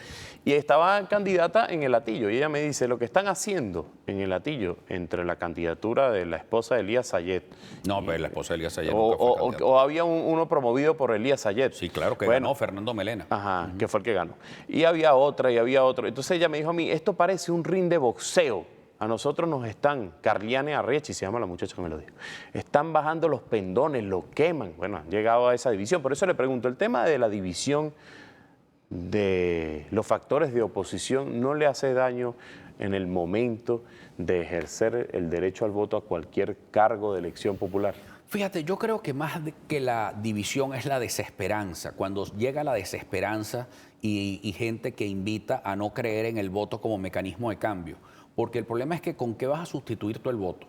Speaker 1: Y estaba candidata en el Hatillo y ella me dice, lo que están haciendo en el Hatillo entre la candidatura de la esposa de Elías Sayet,
Speaker 5: No, pero la esposa de Elías Sayet nunca fue candidato.
Speaker 1: o había uno promovido por Elías Sayet.
Speaker 5: Sí, claro que
Speaker 1: Bueno,
Speaker 5: ganó Fernando Melena.
Speaker 1: Ajá, que fue el que ganó. Y había otra, y había otro. Entonces ella me dijo a mí, esto parece un ring de boxeo. A nosotros nos están, Carliane Arrechi, se llama la muchacha que me lo dijo, están bajando los pendones, lo queman. Bueno, han llegado a esa división. Por eso le pregunto, el tema de la división de los factores de oposición no le hace daño en el momento de ejercer el derecho al voto a cualquier cargo de elección popular.
Speaker 5: Fíjate, yo creo que que la división es la desesperanza. Cuando llega la desesperanza y gente que invita a no creer en el voto como mecanismo de cambio. Porque el problema es que ¿con qué vas a sustituir tú el voto?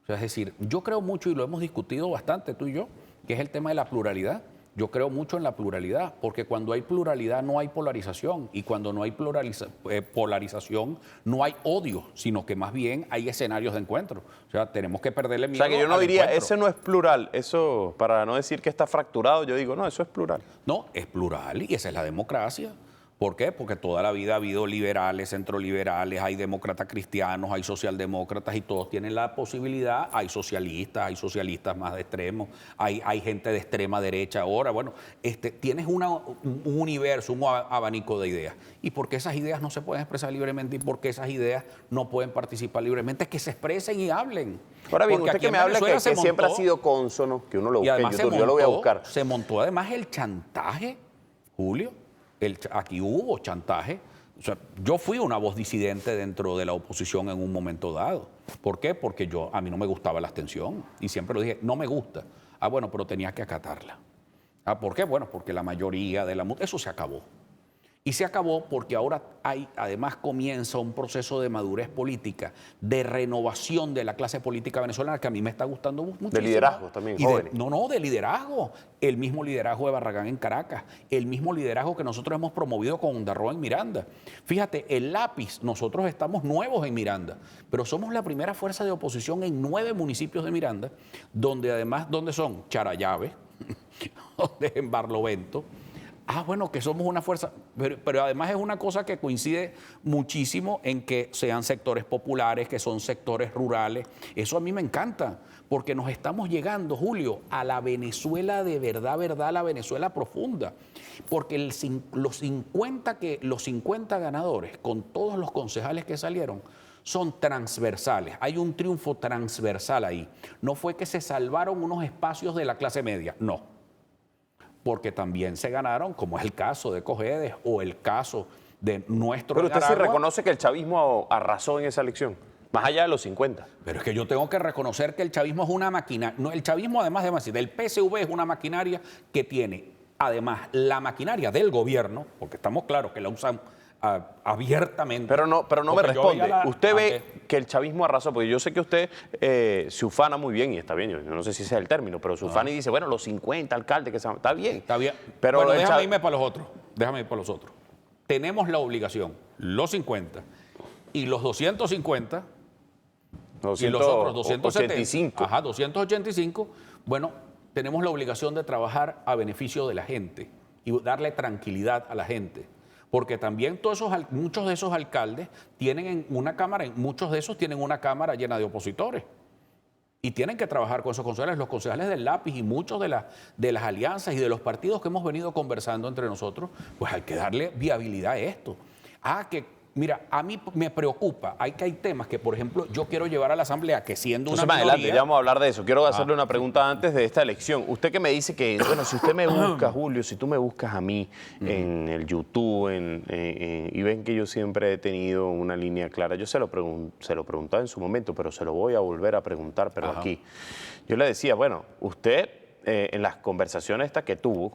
Speaker 5: O sea, es decir, yo creo mucho, y lo hemos discutido bastante tú y yo, que es el tema de la pluralidad. Yo creo mucho en la pluralidad, porque cuando hay pluralidad no hay polarización, y cuando no hay polarización no hay odio, sino que más bien hay escenarios de encuentro. O sea, tenemos que perderle
Speaker 1: O
Speaker 5: miedo
Speaker 1: sea, que yo no
Speaker 5: al
Speaker 1: diría,
Speaker 5: encuentro.
Speaker 1: ese no es plural, eso, para no decir que está fracturado, yo digo, no, eso es plural.
Speaker 5: No, es plural y esa es la democracia. ¿Por qué? Porque toda la vida ha habido liberales, centroliberales, hay demócratas cristianos, hay socialdemócratas y todos tienen la posibilidad. Hay socialistas más de extremos, hay gente de extrema derecha ahora. Bueno, tienes un universo, un abanico de ideas. ¿Y por qué esas ideas no se pueden expresar libremente y por qué esas ideas no pueden participar libremente? Que se expresen y hablen.
Speaker 1: Ahora bien,
Speaker 5: Porque
Speaker 1: usted
Speaker 5: aquí
Speaker 1: que
Speaker 5: en
Speaker 1: me habla que
Speaker 5: Venezuela se
Speaker 1: siempre ha
Speaker 5: montó-
Speaker 1: sido cónsono, que uno lo
Speaker 5: y
Speaker 1: busque en
Speaker 5: además
Speaker 1: YouTube, yo lo voy a buscar.
Speaker 5: se montó además el chantaje, Julio. Aquí hubo chantaje. O sea, yo fui una voz disidente dentro de la oposición en un momento dado. ¿Por qué? Porque a mí no me gustaba la abstención. Y siempre lo dije, no me gusta. Ah, bueno, pero tenía que acatarla. Ah, ¿por qué? Bueno, porque la mayoría de eso se acabó. Y se acabó porque ahora además comienza un proceso de madurez política, de renovación de la clase política venezolana, que a mí me está gustando muchísimo.
Speaker 1: De liderazgo también, jóvenes.
Speaker 5: De liderazgo. El mismo liderazgo de Barragán en Caracas, el mismo liderazgo que nosotros hemos promovido con Darro en Miranda. Fíjate, el lápiz, nosotros estamos nuevos en Miranda, pero somos la primera fuerza de oposición en 9 municipios de Miranda, donde además, ¿dónde son? Charallave, donde en Barlovento. Ah, bueno, que somos una fuerza, pero además es una cosa que coincide muchísimo en que sean sectores populares, que son sectores rurales. Eso a mí me encanta, porque nos estamos llegando, Julio, a la Venezuela de verdad, la Venezuela profunda. Porque los 50 ganadores, con todos los concejales que salieron, son transversales. Hay un triunfo transversal ahí. No fue que se salvaron unos espacios de la clase media, no. Porque también se ganaron, como es el caso de Cojedes o el caso de nuestro
Speaker 1: Pero usted sí
Speaker 5: Nicaragua.
Speaker 1: reconoce que el chavismo arrasó en esa elección, más allá de los 50.
Speaker 5: Pero es que yo tengo que reconocer que el chavismo es una maquinaria. No, el chavismo, además de decir, el PSV es una maquinaria que tiene, además, la maquinaria del gobierno, porque estamos claros que la usan abiertamente.
Speaker 1: Pero no me
Speaker 5: Porque yo
Speaker 1: responde.
Speaker 5: veía
Speaker 1: Usted ve
Speaker 5: antes-
Speaker 1: que el chavismo arrasó, porque yo sé que usted se ufana muy bien, y está bien, yo no sé si ese es el término, pero se ufana y dice, bueno, los 50 alcaldes que se está bien.
Speaker 5: Está bien.
Speaker 1: Pero
Speaker 5: Bueno,
Speaker 1: el
Speaker 5: déjame irme para los otros. Tenemos la obligación, los 50 y los 250 y los otros 285.
Speaker 1: 285.
Speaker 5: Ajá, 285. Bueno, tenemos la obligación de trabajar a beneficio de la gente y darle tranquilidad a la gente. Porque también muchos de esos alcaldes tienen muchos de esos tienen una cámara llena de opositores. Y tienen que trabajar con esos concejales, los concejales del lápiz y muchos de las alianzas y de los partidos que hemos venido conversando entre nosotros, pues hay que darle viabilidad a esto. Ah, que Mira, a mí me preocupa, hay temas que, por ejemplo, yo quiero llevar a la Asamblea, que siendo una
Speaker 1: Entonces, más
Speaker 5: minoría...
Speaker 1: adelante ya vamos a hablar de eso. Quiero hacerle una pregunta antes de esta elección. Usted que me dice que, bueno, si usted me busca, Julio, si tú me buscas a mí en el YouTube, y ven que yo siempre he tenido una línea clara, yo se lo preguntaba en su momento, pero se lo voy a volver a preguntar, pero aquí. Yo le decía, bueno, usted en las conversaciones estas que tuvo,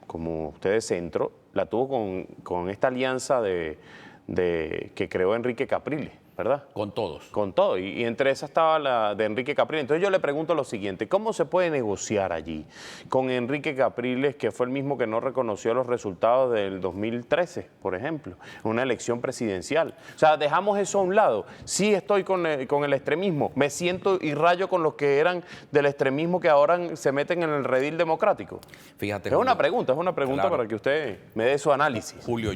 Speaker 1: como usted de centro, la tuvo con esta alianza que creó Enrique Capriles, ¿verdad?
Speaker 5: Con todos.
Speaker 1: Con todo. Y entre esas estaba la de Enrique Capriles. Entonces yo le pregunto lo siguiente, ¿cómo se puede negociar allí con Enrique Capriles, que fue el mismo que no reconoció los resultados del 2013, por ejemplo, una elección presidencial? O sea, dejamos eso a un lado. Sí estoy con el extremismo, me siento y rayo con los que eran del extremismo que ahora se meten en el redil democrático.
Speaker 5: Fíjate,
Speaker 1: Es una pregunta
Speaker 5: Claro.
Speaker 1: para que usted me dé su análisis.
Speaker 5: Julio,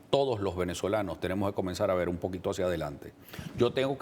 Speaker 5: todos los venezolanos tenemos que comenzar a ver un poquito hacia adelante. Tengo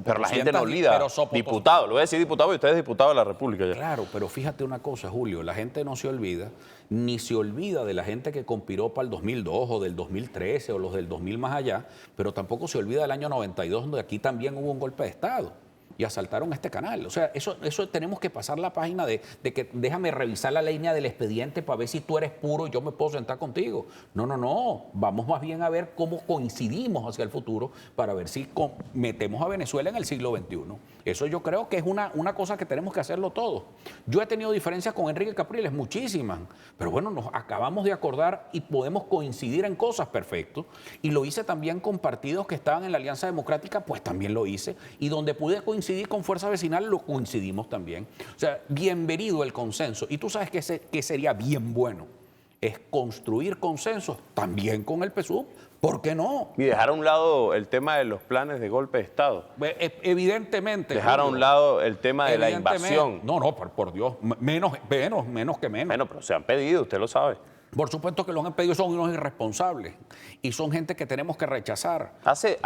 Speaker 1: Pero la gente no olvida, diputado, lo voy a decir diputado y usted es diputado de la República ya.
Speaker 5: Claro, pero fíjate una cosa, Julio, la gente no se olvida, ni se olvida de la gente que conspiró para el 2002 o del 2013 o los del 2000 más allá, pero tampoco se olvida del año 92, donde aquí también hubo un golpe de Estado y asaltaron este canal. O sea, eso tenemos que pasar la página de que déjame revisar la línea del expediente para ver si tú eres puro y yo me puedo sentar contigo. No. Vamos más bien a ver cómo coincidimos hacia el futuro para ver si metemos a Venezuela en el siglo XXI. Eso yo creo que es una cosa que tenemos que hacerlo todos. Yo he tenido diferencias con Enrique Capriles, muchísimas, pero bueno, nos acabamos de acordar y podemos coincidir en cosas, perfecto. Y lo hice también con partidos que estaban en la Alianza Democrática, pues también lo hice. Y donde pude coincidir con Fuerza Vecinal, lo coincidimos también. O sea, bienvenido el consenso. Y tú sabes que sería bien bueno, es construir consensos también con el PSUV. ¿Por qué no?
Speaker 1: Y dejar a un lado el tema de los planes de golpe de Estado.
Speaker 5: Evidentemente.
Speaker 1: Dejar a un lado el tema de la invasión.
Speaker 5: No, por Dios, menos que menos.
Speaker 1: Bueno, pero se han pedido, usted lo sabe.
Speaker 5: Por supuesto que los han pedido, son unos irresponsables y son gente que tenemos que rechazar.
Speaker 1: Hace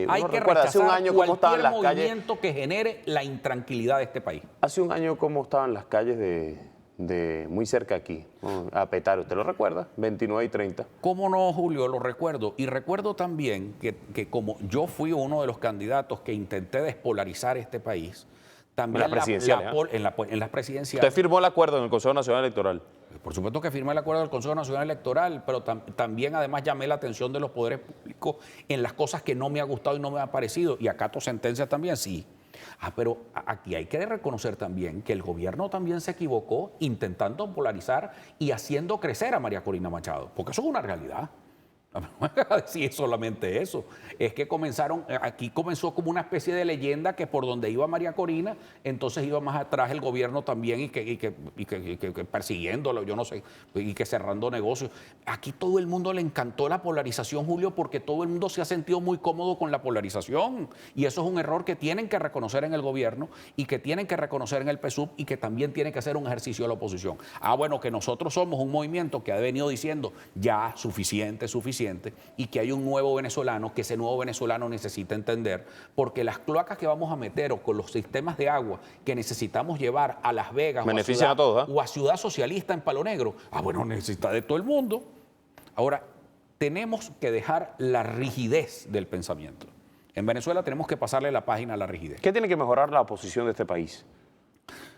Speaker 5: Hay que
Speaker 1: recuerda, hace un
Speaker 5: rechazar
Speaker 1: año cómo estaban
Speaker 5: cualquier
Speaker 1: las calles.
Speaker 5: movimiento que genere la intranquilidad de este país.
Speaker 1: Hace un año cómo estaban las calles de muy cerca aquí, ¿no? A Petare, ¿usted lo recuerda? 29 y 30.
Speaker 5: ¿Cómo no, Julio? Lo recuerdo. Y recuerdo también que como yo fui uno de los candidatos que intenté despolarizar este país, también
Speaker 1: En las presidenciales,
Speaker 5: en las presidenciales.
Speaker 1: Usted firmó el acuerdo en el Consejo Nacional Electoral.
Speaker 5: Por supuesto que firmé el acuerdo del Consejo Nacional Electoral, pero también además llamé la atención de los poderes públicos en las cosas que no me ha gustado y no me ha parecido. Y acato sentencias también, sí. Pero aquí hay que reconocer también que el gobierno también se equivocó intentando polarizar y haciendo crecer a María Corina Machado, porque eso es una realidad. No me voy a decir solamente eso. Es que aquí comenzó como una especie de leyenda que por donde iba María Corina, entonces iba más atrás el gobierno también y que persiguiéndolo, yo no sé, y que cerrando negocios. Aquí todo el mundo le encantó la polarización, Julio, porque todo el mundo se ha sentido muy cómodo con la polarización. Y eso es un error que tienen que reconocer en el gobierno y que tienen que reconocer en el PSUV y que también tiene que hacer un ejercicio de la oposición. Bueno, que nosotros somos un movimiento que ha venido diciendo ya suficiente, y que hay un nuevo venezolano, que ese nuevo venezolano necesita entender, porque las cloacas que vamos a meter o con los sistemas de agua que necesitamos llevar a Las Vegas
Speaker 1: benefician a todos,
Speaker 5: o a Ciudad Socialista en Palo Negro, bueno, necesita de todo el mundo. Ahora, tenemos que dejar la rigidez del pensamiento. En Venezuela tenemos que pasarle la página a la rigidez.
Speaker 1: ¿Qué tiene que mejorar la oposición de este país?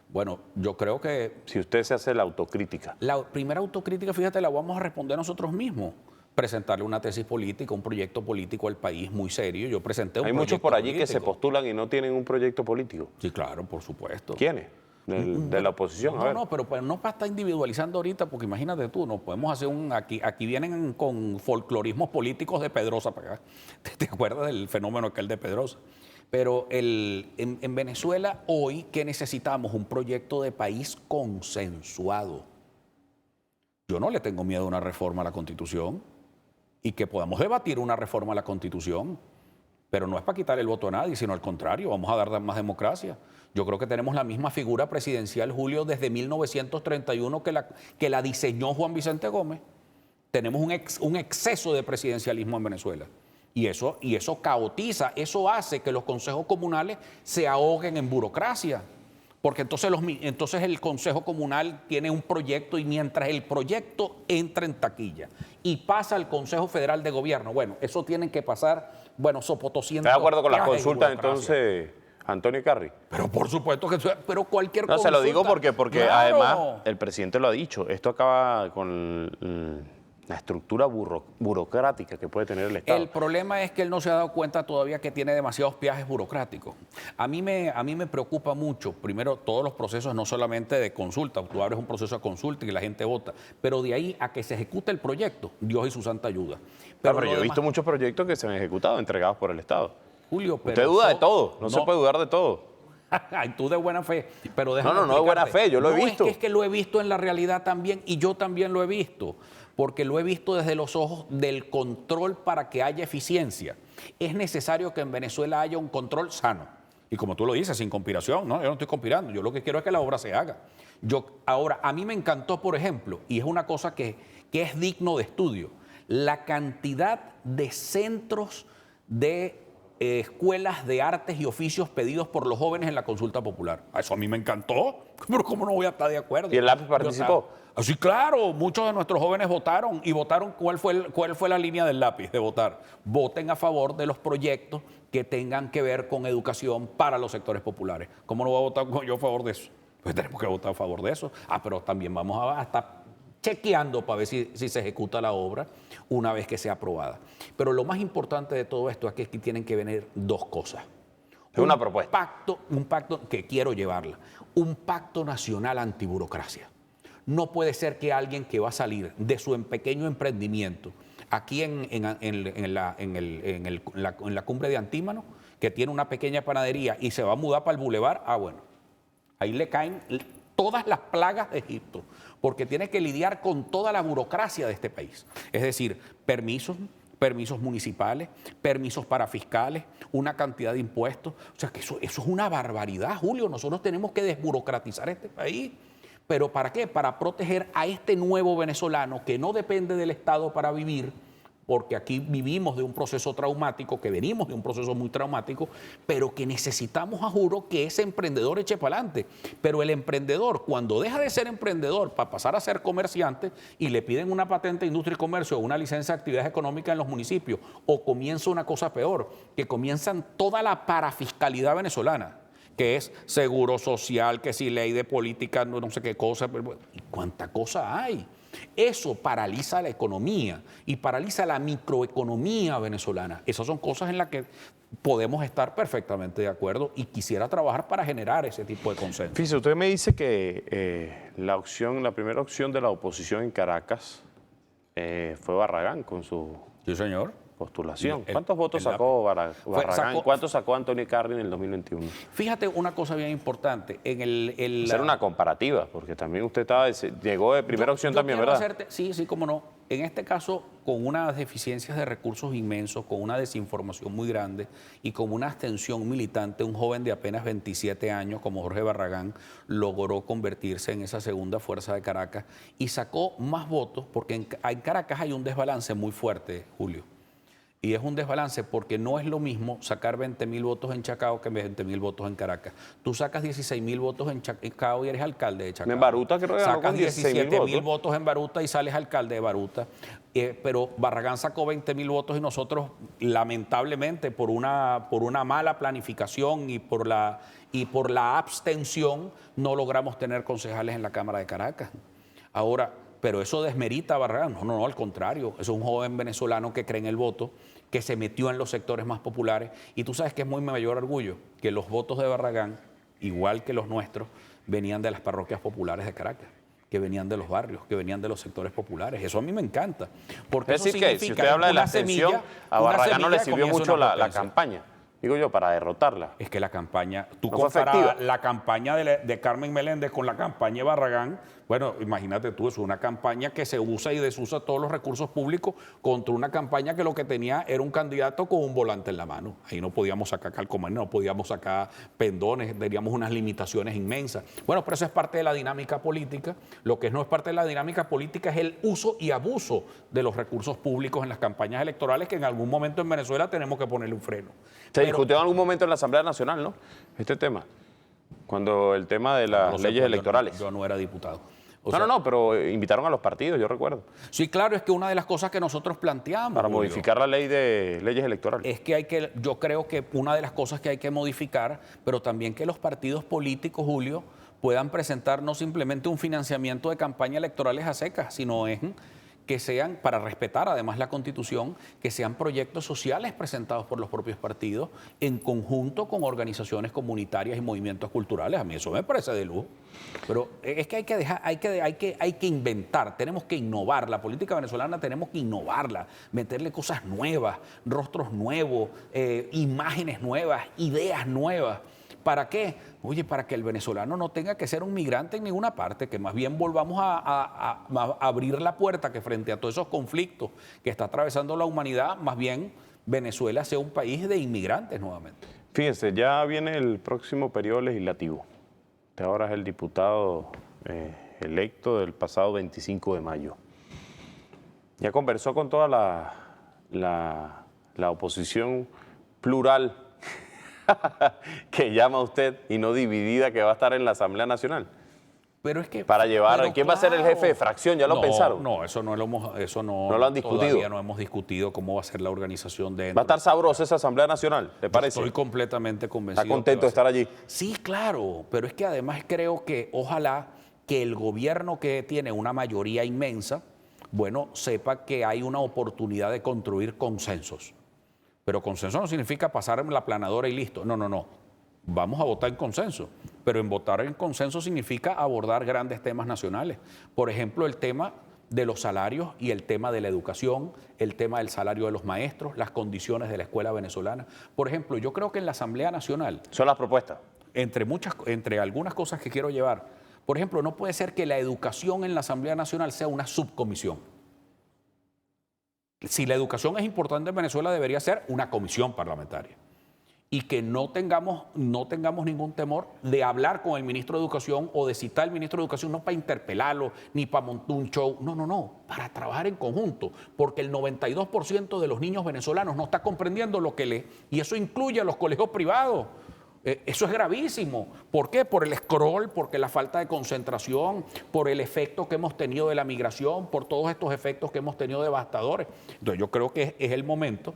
Speaker 5: Bueno, yo creo que...
Speaker 1: Si usted se hace la autocrítica.
Speaker 5: La primera autocrítica, fíjate, la vamos a responder nosotros mismos. Presentarle una tesis política, un proyecto político al país muy serio. Yo presenté un proyecto
Speaker 1: Hay muchos por allí
Speaker 5: político
Speaker 1: que se postulan y no tienen un proyecto político.
Speaker 5: Sí, claro, por supuesto.
Speaker 1: ¿Quiénes? De la oposición, a ver.
Speaker 5: No, pero no para estar individualizando ahorita, porque imagínate tú, no podemos hacer aquí vienen con folclorismos políticos de Pedrosa para acá. ¿Te acuerdas del fenómeno aquel de Pedrosa? Pero en Venezuela hoy, ¿qué necesitamos? Un proyecto de país consensuado. Yo no le tengo miedo a una reforma a la Constitución y que podamos debatir una reforma a la Constitución, pero no es para quitar el voto a nadie, sino al contrario, vamos a dar más democracia. Yo creo que tenemos la misma figura presidencial, Julio, desde 1931 que la diseñó Juan Vicente Gómez. Tenemos un exceso de presidencialismo en Venezuela. Y eso caotiza, eso hace que los consejos comunales se ahoguen en burocracia. Porque entonces el Consejo Comunal tiene un proyecto y mientras el proyecto entra en taquilla y pasa al Consejo Federal de Gobierno, bueno, eso tiene que pasar, bueno, sopotoscientos.
Speaker 1: ¿Estás de acuerdo con las
Speaker 5: viajes y
Speaker 1: consultas
Speaker 5: burocracia.
Speaker 1: entonces, Antonio Carri?
Speaker 5: Pero por supuesto que pero cualquier
Speaker 1: No,
Speaker 5: consulta.
Speaker 1: se lo digo porque
Speaker 5: Claro.
Speaker 1: además el presidente lo ha dicho, esto acaba con la estructura burocrática que puede tener el Estado.
Speaker 5: El problema es que él no se ha dado cuenta todavía que tiene demasiados peajes burocráticos. A mí me preocupa mucho, primero, todos los procesos, no solamente de consulta, tú abres un proceso de consulta y la gente vota, pero de ahí a que se ejecute el proyecto, Dios y su santa ayuda.
Speaker 1: Pero
Speaker 5: lo
Speaker 1: yo he visto
Speaker 5: demás-
Speaker 1: muchos proyectos que se han ejecutado, entregados por el Estado.
Speaker 5: Julio, pero
Speaker 1: Usted duda de
Speaker 5: eso-
Speaker 1: todo, no se puede dudar de todo.
Speaker 5: Ay, tú de buena fe, pero déjame
Speaker 1: No de buena
Speaker 5: explicarte.
Speaker 1: fe, yo lo he
Speaker 5: No,
Speaker 1: visto.
Speaker 5: Es que lo he visto en la realidad también y yo también lo he visto, porque lo he visto desde los ojos del control para que haya eficiencia. Es necesario que en Venezuela haya un control sano. Y como tú lo dices, sin conspiración, no, yo no estoy conspirando, yo lo que quiero es que la obra se haga. Ahora, a mí me encantó, por ejemplo, y es una cosa que es digno de estudio, la cantidad de centros de escuelas de artes y oficios pedidos por los jóvenes en la consulta popular. Eso a mí me encantó, pero ¿cómo no voy a estar de acuerdo?
Speaker 1: ¿Y el lápiz participó?
Speaker 5: Sí, claro, muchos de nuestros jóvenes votaron y votaron cuál fue la línea del lápiz de votar. Voten a favor de los proyectos que tengan que ver con educación para los sectores populares. ¿Cómo no voy a votar yo a favor de eso? Pues tenemos que votar a favor de eso. Pero también vamos a estar chequeando para ver si se ejecuta la obra una vez que sea aprobada. Pero lo más importante de todo esto es que aquí tienen que venir dos cosas.
Speaker 1: Es una propuesta.
Speaker 5: Un pacto que quiero llevarla. Un pacto nacional antiburocracia. No puede ser que alguien que va a salir de su pequeño emprendimiento aquí en la cumbre de Antímano, que tiene una pequeña panadería y se va a mudar para el bulevar, bueno, ahí le caen todas las plagas de Egipto, porque tiene que lidiar con toda la burocracia de este país. Es decir, permisos municipales, permisos para fiscales, una cantidad de impuestos. O sea, que eso es una barbaridad, Julio. Nosotros tenemos que desburocratizar este país. ¿Pero para qué? Para proteger a este nuevo venezolano que no depende del Estado para vivir, porque aquí vivimos de un proceso traumático, que venimos de un proceso muy traumático, pero que necesitamos, a juro, que ese emprendedor eche para adelante. Pero el emprendedor, cuando deja de ser emprendedor para pasar a ser comerciante y le piden una patente de industria y comercio o una licencia de actividades económicas en los municipios, o comienza una cosa peor, que comienzan toda la parafiscalidad venezolana, que es seguro social, que si ley de política, no sé qué cosa, ¿y cuánta cosa hay? Eso paraliza la economía y paraliza la microeconomía venezolana. Esas son cosas en las que podemos estar perfectamente de acuerdo y quisiera trabajar para generar ese tipo de consenso.
Speaker 1: Fíjese, usted me dice que la primera opción de la oposición en Caracas fue Barragán con su
Speaker 5: Sí, señor.
Speaker 1: postulación.
Speaker 5: El-
Speaker 1: ¿Cuántos votos
Speaker 5: el
Speaker 1: sacó Barragán?
Speaker 5: sacó-
Speaker 1: ¿Cuántos sacó Antonio Carri en el 2021?
Speaker 5: Fíjate una cosa bien importante.
Speaker 1: Hacer una comparativa, porque también usted llegó de primera opción también,
Speaker 5: quiero
Speaker 1: ¿verdad?
Speaker 5: Sí, cómo no. En este caso, con unas deficiencias de recursos inmensos, con una desinformación muy grande y con una abstención militante, un joven de apenas 27 años como Jorge Barragán logró convertirse en esa segunda fuerza de Caracas y sacó más votos, porque en Caracas hay un desbalance muy fuerte, Julio. Y es un desbalance porque no es lo mismo sacar 20.000 votos en Chacao que 20.000 votos en Caracas. Tú sacas 16.000 votos en Chacao y eres alcalde de Chacao.
Speaker 1: En Baruta creo que ganó
Speaker 5: Sacas
Speaker 1: con 16.000
Speaker 5: 17.000
Speaker 1: votos.
Speaker 5: votos en Baruta y sales alcalde de Baruta. Pero Barragán sacó 20.000 votos y nosotros, lamentablemente, por una mala planificación y por la abstención, no logramos tener concejales en la Cámara de Caracas. Ahora, pero eso desmerita a Barragán. No, al contrario. Es un joven venezolano que cree en el voto, que se metió en los sectores más populares. Y tú sabes que es muy mayor orgullo que los votos de Barragán, igual que los nuestros, venían de las parroquias populares de Caracas, que venían de los barrios, que venían de los sectores populares. Eso a mí me encanta. Porque
Speaker 1: Es decir, que si usted habla de la abstención, a Barragán no le sirvió mucho la campaña. Digo yo, para derrotarla.
Speaker 5: Es que la campaña, tú
Speaker 1: No fue
Speaker 5: comparas
Speaker 1: efectiva.
Speaker 5: la campaña de Carmen Meléndez con la campaña de Barragán. Bueno, imagínate tú, es una campaña que se usa y desusa todos los recursos públicos contra una campaña que lo que tenía era un candidato con un volante en la mano. Ahí no podíamos sacar calcomanías, no podíamos sacar pendones, teníamos unas limitaciones inmensas. Bueno, pero eso es parte de la dinámica política. Lo que no es parte de la dinámica política es el uso y abuso de los recursos públicos en las campañas electorales, que en algún momento en Venezuela tenemos que ponerle un freno.
Speaker 1: Se discutió en algún momento en la Asamblea Nacional, ¿no? Este tema. cuando el tema de las
Speaker 5: No sé,
Speaker 1: leyes
Speaker 5: pues,
Speaker 1: electorales.
Speaker 5: Yo no era diputado. O
Speaker 1: No,
Speaker 5: sea,
Speaker 1: no, pero invitaron a los partidos, yo recuerdo,
Speaker 5: Sí, claro, es que una de las cosas que nosotros planteamos,
Speaker 1: para
Speaker 5: Julio,
Speaker 1: modificar la ley de leyes electorales.
Speaker 5: es que yo creo que una de las cosas que hay que modificar, pero también que los partidos políticos, Julio, puedan presentar no simplemente un financiamiento de campañas electorales a secas, sino que sean, para respetar además la Constitución, que sean proyectos sociales presentados por los propios partidos en conjunto con organizaciones comunitarias y movimientos culturales. A mí eso me parece de lujo. Pero es que hay que inventar, tenemos que innovar. La política venezolana tenemos que innovarla, meterle cosas nuevas, rostros nuevos, imágenes nuevas, ideas nuevas. ¿Para qué? Oye, para que el venezolano no tenga que ser un migrante en ninguna parte, que más bien volvamos a abrir la puerta, que frente a todos esos conflictos que está atravesando la humanidad, más bien Venezuela sea un país de inmigrantes nuevamente.
Speaker 1: Fíjense, ya viene el próximo periodo legislativo. Usted ahora es el diputado electo del pasado 25 de mayo. Ya conversó con toda la oposición plural que llama usted y no dividida, que va a estar en la Asamblea Nacional.
Speaker 5: Pero es que
Speaker 1: Para llevar,
Speaker 5: pero
Speaker 1: ¿quién va a ser el
Speaker 5: claro.
Speaker 1: jefe de fracción? ¿Ya lo pensaron?
Speaker 5: No, eso no
Speaker 1: ¿No lo han discutido?
Speaker 5: Todavía no hemos discutido cómo va a ser la organización dentro.
Speaker 1: Va a estar sabrosa esa Asamblea Nacional, ¿te parece?
Speaker 5: Estoy completamente convencido.
Speaker 1: ¿Está contento de estar allí?
Speaker 5: Sí, claro, pero es que además creo que ojalá que el gobierno que tiene una mayoría inmensa, bueno, sepa que hay una oportunidad de construir consensos. Pero consenso no significa pasar la planadora y listo. No, no, no. Vamos a votar en consenso. Pero en votar en consenso significa abordar grandes temas nacionales. Por ejemplo, el tema de los salarios y el tema de la educación, el tema del salario de los maestros, las condiciones de la escuela venezolana. Por ejemplo, yo creo que en la Asamblea Nacional,
Speaker 1: Son las propuestas.
Speaker 5: entre algunas cosas que quiero llevar, por ejemplo, no puede ser que la educación en la Asamblea Nacional sea una subcomisión. Si la educación es importante en Venezuela, debería ser una comisión parlamentaria. Y que no tengamos ningún temor de hablar con el ministro de Educación o de citar al ministro de Educación, no para interpelarlo, ni para montar un show, no, para trabajar en conjunto, porque el 92% de los niños venezolanos no está comprendiendo lo que lee, y eso incluye a los colegios privados. Eso es gravísimo. ¿Por qué? Por el scroll, porque la falta de concentración, por el efecto que hemos tenido de la migración, por todos estos efectos que hemos tenido devastadores. Entonces yo creo que es el momento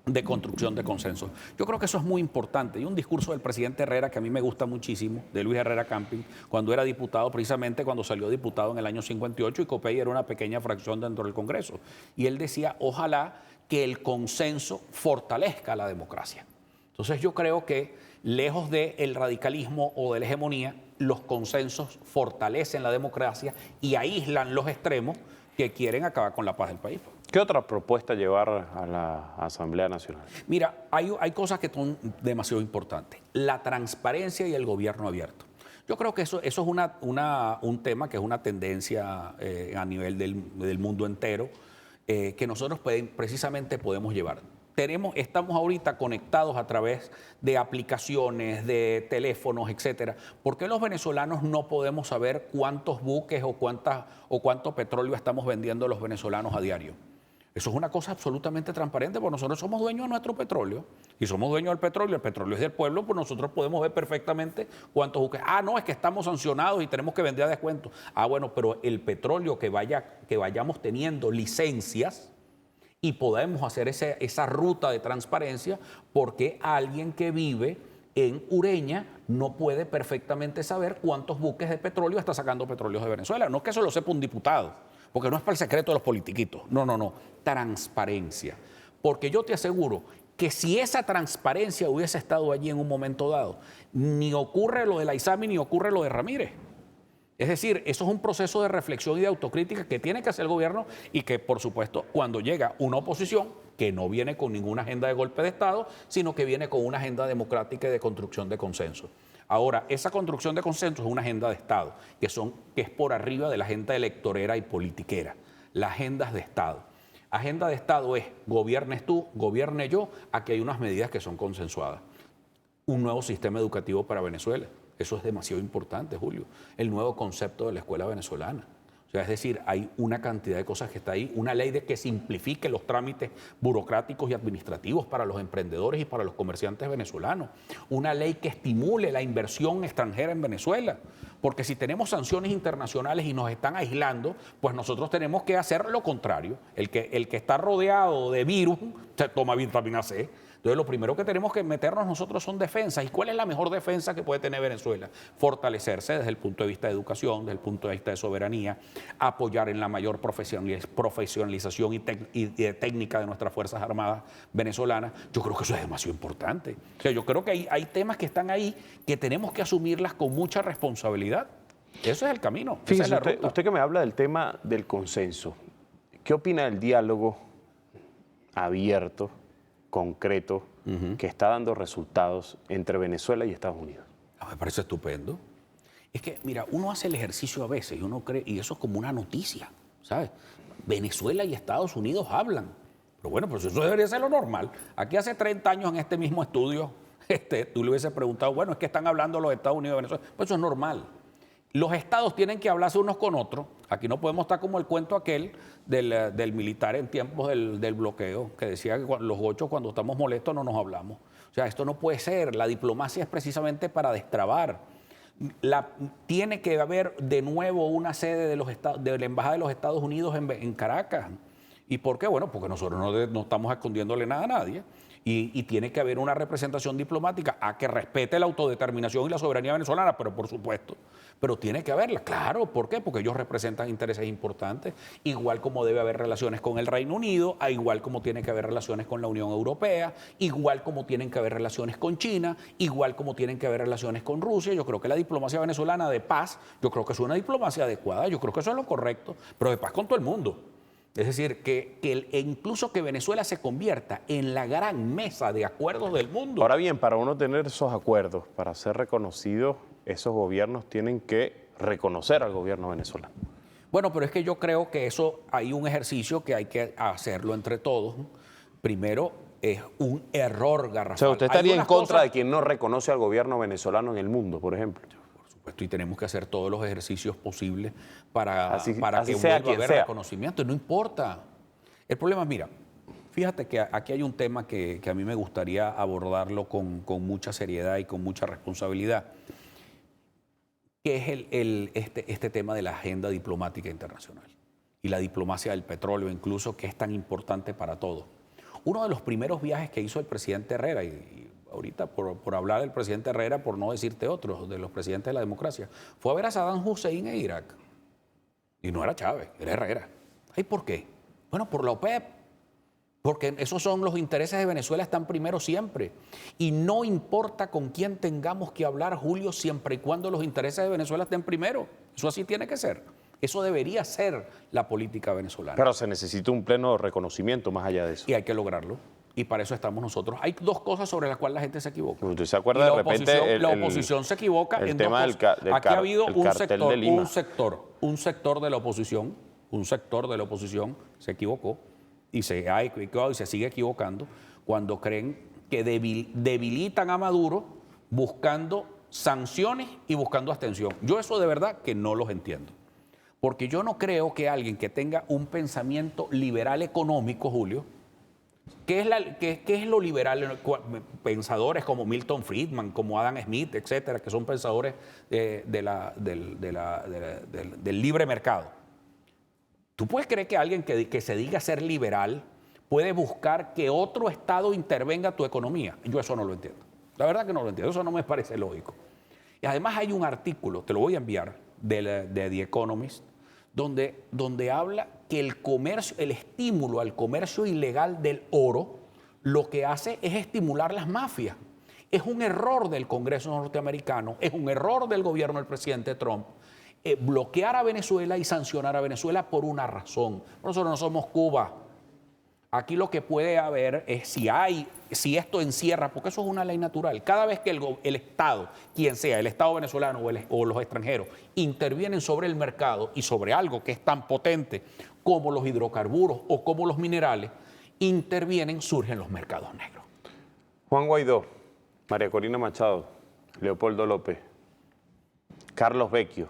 Speaker 5: de construcción de consenso. Yo creo que eso es muy importante. Y un discurso del presidente Herrera que a mí me gusta muchísimo, de Luis Herrera Camping, cuando era diputado, precisamente cuando salió diputado en el año 58, y Copey era una pequeña fracción dentro del Congreso. Y él decía, ojalá que el consenso fortalezca la democracia. Entonces yo creo que lejos del radicalismo o de la hegemonía, los consensos fortalecen la democracia y aíslan los extremos que quieren acabar con la paz del país.
Speaker 1: ¿Qué otra propuesta llevar a la Asamblea Nacional?
Speaker 5: Mira, hay cosas que son demasiado importantes. La transparencia y el gobierno abierto. Yo creo que eso es un tema que es una tendencia a nivel del mundo entero que nosotros precisamente podemos llevar. Estamos ahorita conectados a través de aplicaciones, de teléfonos, etcétera. ¿Por qué los venezolanos no podemos saber cuántos buques o cuánto petróleo estamos vendiendo los venezolanos a diario? Eso es una cosa absolutamente transparente, porque nosotros somos dueños de nuestro petróleo y somos dueños del petróleo. El petróleo es del pueblo, pues nosotros podemos ver perfectamente cuántos buques. No, es que estamos sancionados y tenemos que vender a descuento. Bueno, pero el petróleo que vayamos teniendo licencias, y podemos hacer esa ruta de transparencia, porque alguien que vive en Ureña no puede perfectamente saber cuántos buques de petróleo está sacando Petróleos de Venezuela. No es que eso lo sepa un diputado, porque no es para el secreto de los politiquitos. No. Transparencia. Porque yo te aseguro que si esa transparencia hubiese estado allí en un momento dado, ni ocurre lo de la Aizami ni ocurre lo de Ramírez. Es decir, eso es un proceso de reflexión y de autocrítica que tiene que hacer el gobierno y que, por supuesto, cuando llega una oposición que no viene con ninguna agenda de golpe de Estado, sino que viene con una agenda democrática y de construcción de consenso. Ahora, esa construcción de consenso es una agenda de Estado, que es por arriba de la agenda electorera y politiquera. Las agendas de Estado. Agenda de Estado es, gobiernes tú, gobierne yo, aquí hay unas medidas que son consensuadas. Un nuevo sistema educativo para Venezuela. Eso es demasiado importante, Julio. El nuevo concepto de la escuela venezolana. O O sea, es decir, hay una cantidad de cosas que está ahí, una ley de que simplifique los trámites burocráticos y administrativos para los emprendedores y para los comerciantes venezolanos, una ley que estimule la inversión extranjera en Venezuela, porque si tenemos sanciones internacionales y nos están aislando, pues nosotros tenemos que hacer lo contrario. El que está rodeado de virus se toma vitamina C. Entonces, lo primero que tenemos que meternos nosotros son defensas. ¿Y cuál es la mejor defensa que puede tener Venezuela? Fortalecerse desde el punto de vista de educación, desde el punto de vista de soberanía, apoyar en la mayor profesionalización y técnica de nuestras Fuerzas Armadas venezolanas. Yo creo que eso es demasiado importante. O sea, yo creo que hay temas que están ahí que tenemos que asumirlas con mucha responsabilidad. Eso es el camino.
Speaker 1: Fíjese,
Speaker 5: esa es la ruta.
Speaker 1: usted que me habla del tema del consenso, ¿qué opina del diálogo abierto, concreto, que está dando resultados entre Venezuela y Estados Unidos?
Speaker 5: Me parece estupendo. Es que, mira, uno hace el ejercicio a veces y uno cree, y eso es como una noticia, ¿sabes? Venezuela y Estados Unidos hablan. Pero bueno, pues eso debería ser lo normal. Aquí hace 30 años en este mismo estudio, tú le hubieses preguntado, bueno, es que están hablando los Estados Unidos y Venezuela. Pues eso es normal. Los estados tienen que hablarse unos con otros. Aquí no podemos estar como el cuento aquel del militar en tiempos del bloqueo, que decía que los gochos cuando estamos molestos no nos hablamos. O sea, esto no puede ser. La diplomacia es precisamente para destrabar. Tiene que haber de nuevo una sede de la Embajada de los Estados Unidos en Caracas. ¿Y por qué? Bueno, porque nosotros no estamos escondiéndole nada a nadie. Y tiene que haber una representación diplomática que respete la autodeterminación y la soberanía venezolana, pero por supuesto. Pero tiene que haberla, claro. ¿Por qué? Porque ellos representan intereses importantes, igual como debe haber relaciones con el Reino Unido, igual como tiene que haber relaciones con la Unión Europea, igual como tienen que haber relaciones con China, igual como tienen que haber relaciones con Rusia. Yo creo que la diplomacia venezolana de paz, yo creo que es una diplomacia adecuada, yo creo que eso es lo correcto, pero de paz con todo el mundo. Es decir, incluso que Venezuela se convierta en la gran mesa de acuerdos del mundo.
Speaker 1: Ahora bien, para uno tener esos acuerdos, para ser reconocidos, esos gobiernos tienen que reconocer al gobierno venezolano.
Speaker 5: Bueno, pero es que yo creo que eso hay un ejercicio que hay que hacerlo entre todos. Primero, es un error garrafal.
Speaker 1: O sea, ¿usted estaría en contra de quien no reconoce al gobierno venezolano en el mundo, por ejemplo?
Speaker 5: Y tenemos que hacer todos los ejercicios posibles para que vuelva a haber reconocimiento. No importa. El problema es, mira, fíjate que aquí hay un tema que a mí me gustaría abordarlo con mucha seriedad y con mucha responsabilidad, que es este tema de la agenda diplomática internacional y la diplomacia del petróleo incluso, que es tan importante para todos. Uno de los primeros viajes que hizo el presidente Herrera, y ahorita por hablar del presidente Herrera, por no decirte otro, de los presidentes de la democracia, fue a ver a Saddam Hussein en Irak. Y no era Chávez, era Herrera. ¿Y por qué? Bueno, por la OPEP. Porque esos son los intereses de Venezuela, están primero siempre. Y no importa con quién tengamos que hablar, Julio, siempre y cuando los intereses de Venezuela estén primero. Eso así tiene que ser. Eso debería ser la política venezolana.
Speaker 1: Pero se necesita un pleno reconocimiento más allá de eso.
Speaker 5: Y hay que lograrlo. Y para eso estamos nosotros. Hay dos cosas sobre las cuales la gente se equivoca.
Speaker 1: ¿Usted se acuerda de repente?
Speaker 5: La oposición se equivoca en dos cosas. Aquí ha habido un sector de la oposición, se equivocó y se ha equivocado y se sigue equivocando cuando creen que debilitan a Maduro buscando sanciones y buscando abstención. Yo eso de verdad que no los entiendo. Porque yo no creo que alguien que tenga un pensamiento liberal económico, Julio, ¿qué es lo liberal? Pensadores como Milton Friedman, como Adam Smith, etcétera, que son pensadores del libre mercado. ¿Tú puedes creer que alguien que se diga ser liberal puede buscar que otro Estado intervenga en tu economía? Yo eso no lo entiendo. La verdad que no lo entiendo. Eso no me parece lógico. Y además hay un artículo, te lo voy a enviar, de The Economist, donde habla que el estímulo al comercio ilegal del oro lo que hace es estimular las mafias. Es un error del Congreso norteamericano, es un error del gobierno del presidente Trump bloquear a Venezuela y sancionar a Venezuela por una razón. Nosotros no somos Cuba. Aquí lo que puede haber es si esto encierra, porque eso es una ley natural. Cada vez que el Estado, quien sea, el Estado venezolano o los extranjeros, intervienen sobre el mercado y sobre algo que es tan potente como los hidrocarburos o como los minerales, intervienen, surgen los mercados negros.
Speaker 1: Juan Guaidó, María Corina Machado, Leopoldo López, Carlos Vecchio,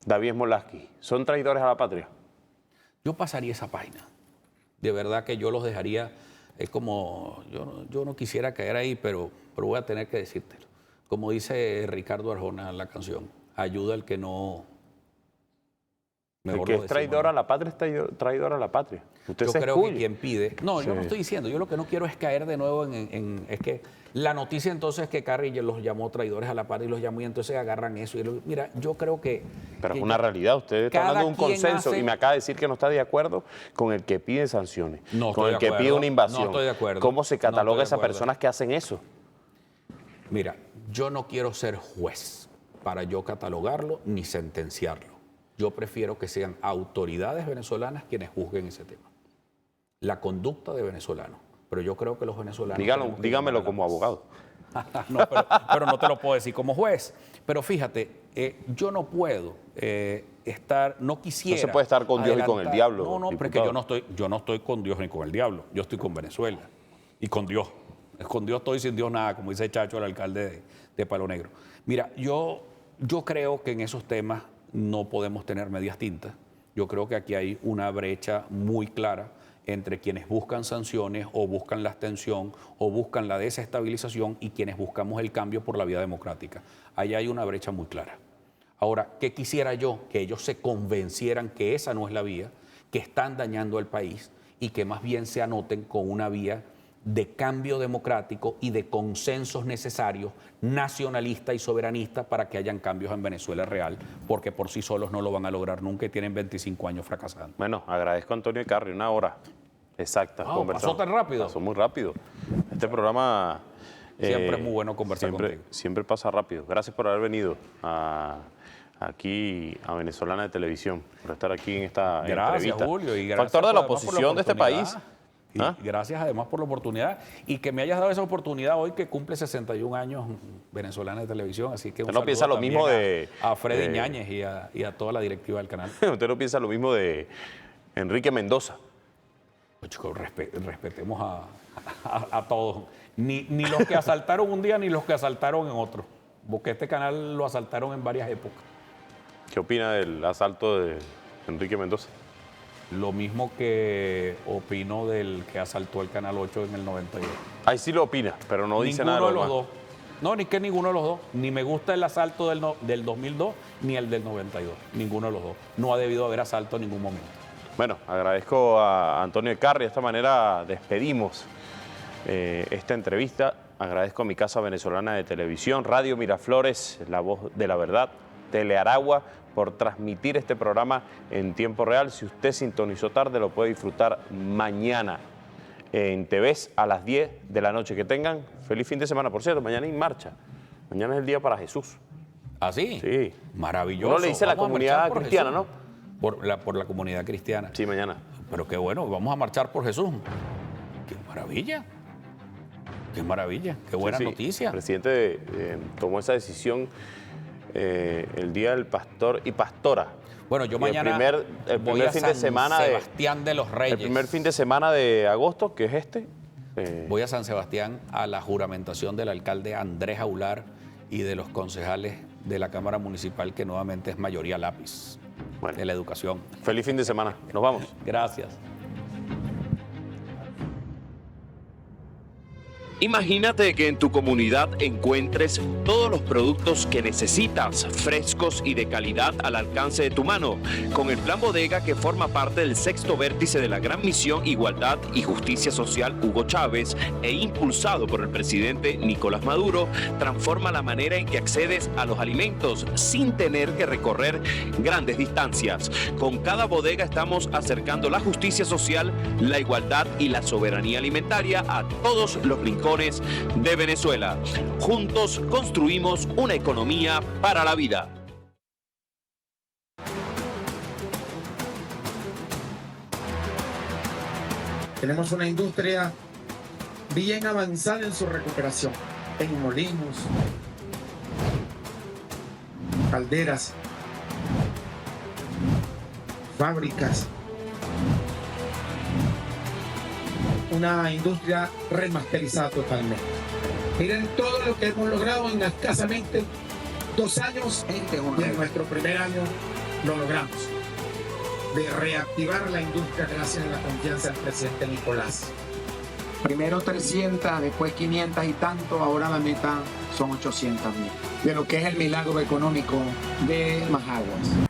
Speaker 1: David Smolaski, ¿son traidores a la patria?
Speaker 5: Yo pasaría esa página. De verdad que yo los dejaría, es como, yo no quisiera caer ahí, pero voy a tener que decírtelo. Como dice Ricardo Arjona en la canción, ayuda al que no...
Speaker 1: El que es traidor a la patria es traidor a la patria. Usted
Speaker 5: yo
Speaker 1: se
Speaker 5: creo
Speaker 1: escude.
Speaker 5: que quien pide... No, yo no estoy diciendo. Yo lo que no quiero es caer de nuevo es que la noticia entonces es que Carri los llamó traidores a la patria y los llamó y entonces agarran eso. Mira, yo creo que...
Speaker 1: Pero es una realidad. Usted está
Speaker 5: cada
Speaker 1: hablando de un
Speaker 5: quien
Speaker 1: consenso y me acaba de decir que no está de acuerdo con el que pide sanciones,
Speaker 5: No
Speaker 1: con
Speaker 5: estoy
Speaker 1: el
Speaker 5: de
Speaker 1: que
Speaker 5: acuerdo.
Speaker 1: pide una invasión.
Speaker 5: No estoy de acuerdo.
Speaker 1: ¿Cómo se
Speaker 5: No estoy
Speaker 1: cataloga
Speaker 5: de
Speaker 1: a esas
Speaker 5: acuerdo.
Speaker 1: personas que hacen eso?
Speaker 5: Mira, yo no quiero ser juez para yo catalogarlo ni sentenciarlo. Yo prefiero que sean autoridades venezolanas quienes juzguen ese tema. La conducta de venezolanos. Pero yo creo que los venezolanos...
Speaker 1: Dígamelo como abogado.
Speaker 5: No, pero no te lo puedo decir como juez. Pero fíjate, yo no puedo estar, no quisiera...
Speaker 1: No se puede estar con Dios y con el diablo.
Speaker 5: No, pero es que yo no estoy con Dios ni con el diablo. Yo estoy con Venezuela y con Dios. Con Dios estoy, sin Dios nada, como dice Chacho, el alcalde de Palo Negro. Mira, yo creo que en esos temas no podemos tener medias tintas. Yo creo que aquí hay una brecha muy clara entre quienes buscan sanciones o buscan la abstención o buscan la desestabilización y quienes buscamos el cambio por la vía democrática. Ahí hay una brecha muy clara. Ahora, ¿qué quisiera yo? Que ellos se convencieran que esa no es la vía, que están dañando al país y que más bien se anoten con una vía de cambio democrático y de consensos necesarios, nacionalista y soberanista, para que hayan cambios en Venezuela real, porque por sí solos no lo van a lograr nunca y tienen 25 años fracasando.
Speaker 1: Bueno, agradezco a Antonio Carri, 1 hora exacta.
Speaker 5: ¿Pasó tan rápido?
Speaker 1: Pasó muy rápido. Este programa...
Speaker 5: Siempre es muy bueno conversar contigo.
Speaker 1: Siempre pasa rápido. Gracias por haber venido aquí a Venezolana de Televisión, por estar aquí en esta entrevista.
Speaker 5: Gracias, Julio. Y gracias
Speaker 1: factor de la
Speaker 5: además por
Speaker 1: oposición de este país.
Speaker 5: Y gracias además por la oportunidad y que me hayas dado esa oportunidad hoy que cumple 61 años Venezolana de Televisión. Así que un
Speaker 1: ¿Usted no piensa lo mismo
Speaker 5: a Freddy Ñáñez y a toda la directiva del canal.
Speaker 1: ¿Usted no piensa lo mismo de Enrique Mendoza?
Speaker 5: Pues, chicos, respetemos a todos. Ni los que asaltaron un día ni los que asaltaron en otro. Porque este canal lo asaltaron en varias épocas.
Speaker 1: ¿Qué opina del asalto de Enrique Mendoza?
Speaker 5: Lo mismo que opino del que asaltó el Canal 8 en el 92.
Speaker 1: Ahí sí lo opina, pero no dice nada de
Speaker 5: Ninguno de los
Speaker 1: demás.
Speaker 5: dos. No, ni que ninguno de los dos. Ni me gusta el asalto del 2002 ni el del 92. Ninguno de los dos. No ha debido haber asalto en ningún momento.
Speaker 1: Bueno, agradezco a Antonio Carri. De esta manera despedimos esta entrevista. Agradezco a mi casa venezolana de televisión, Radio Miraflores, La Voz de la Verdad, Telearagua, por transmitir este programa en tiempo real. Si usted sintonizó tarde, lo puede disfrutar mañana en TVs a las 10 de la noche. Que tengan feliz fin de semana. Por cierto, mañana hay marcha. Mañana es el día para Jesús.
Speaker 5: ¿Ah, sí?
Speaker 1: Sí.
Speaker 5: Maravilloso.
Speaker 1: Uno le dice a la comunidad cristiana, ¿no?
Speaker 5: Por la comunidad cristiana.
Speaker 1: Sí, mañana.
Speaker 5: Pero qué bueno, vamos a marchar por Jesús. ¡Qué maravilla! ¡Qué maravilla! ¡Qué buena noticia!
Speaker 1: El presidente tomó esa decisión el día del pastor y pastora.
Speaker 5: Bueno, yo mañana
Speaker 1: el
Speaker 5: voy
Speaker 1: primer
Speaker 5: a
Speaker 1: fin
Speaker 5: San
Speaker 1: de semana
Speaker 5: Sebastián de los Reyes.
Speaker 1: El primer fin de semana de agosto, que es este.
Speaker 5: Voy a San Sebastián a la juramentación del alcalde Andrés Aular y de los concejales de la Cámara Municipal, que nuevamente es mayoría lápiz de la educación.
Speaker 1: Feliz fin de semana. Nos vamos.
Speaker 5: Gracias.
Speaker 6: Imagínate que en tu comunidad encuentres todos los productos que necesitas, frescos y de calidad al alcance de tu mano. Con el Plan Bodega, que forma parte del 6º vértice de la Gran Misión Igualdad y Justicia Social Hugo Chávez e impulsado por el presidente Nicolás Maduro, transforma la manera en que accedes a los alimentos sin tener que recorrer grandes distancias. Con cada bodega estamos acercando la justicia social, la igualdad y la soberanía alimentaria a todos los rincones de Venezuela. Juntos construimos una economía para la vida.
Speaker 2: Tenemos una industria bien avanzada en su recuperación, en molinos, calderas, fábricas. Una industria remasterizada totalmente. Miren todo lo que hemos logrado en escasamente 2 años. Y en nuestro primer año lo logramos. De reactivar la industria gracias a la confianza del presidente Nicolás.
Speaker 3: Primero 300, después 500 y tanto, ahora la meta son 800.000. De lo que es el milagro económico de Majaguas.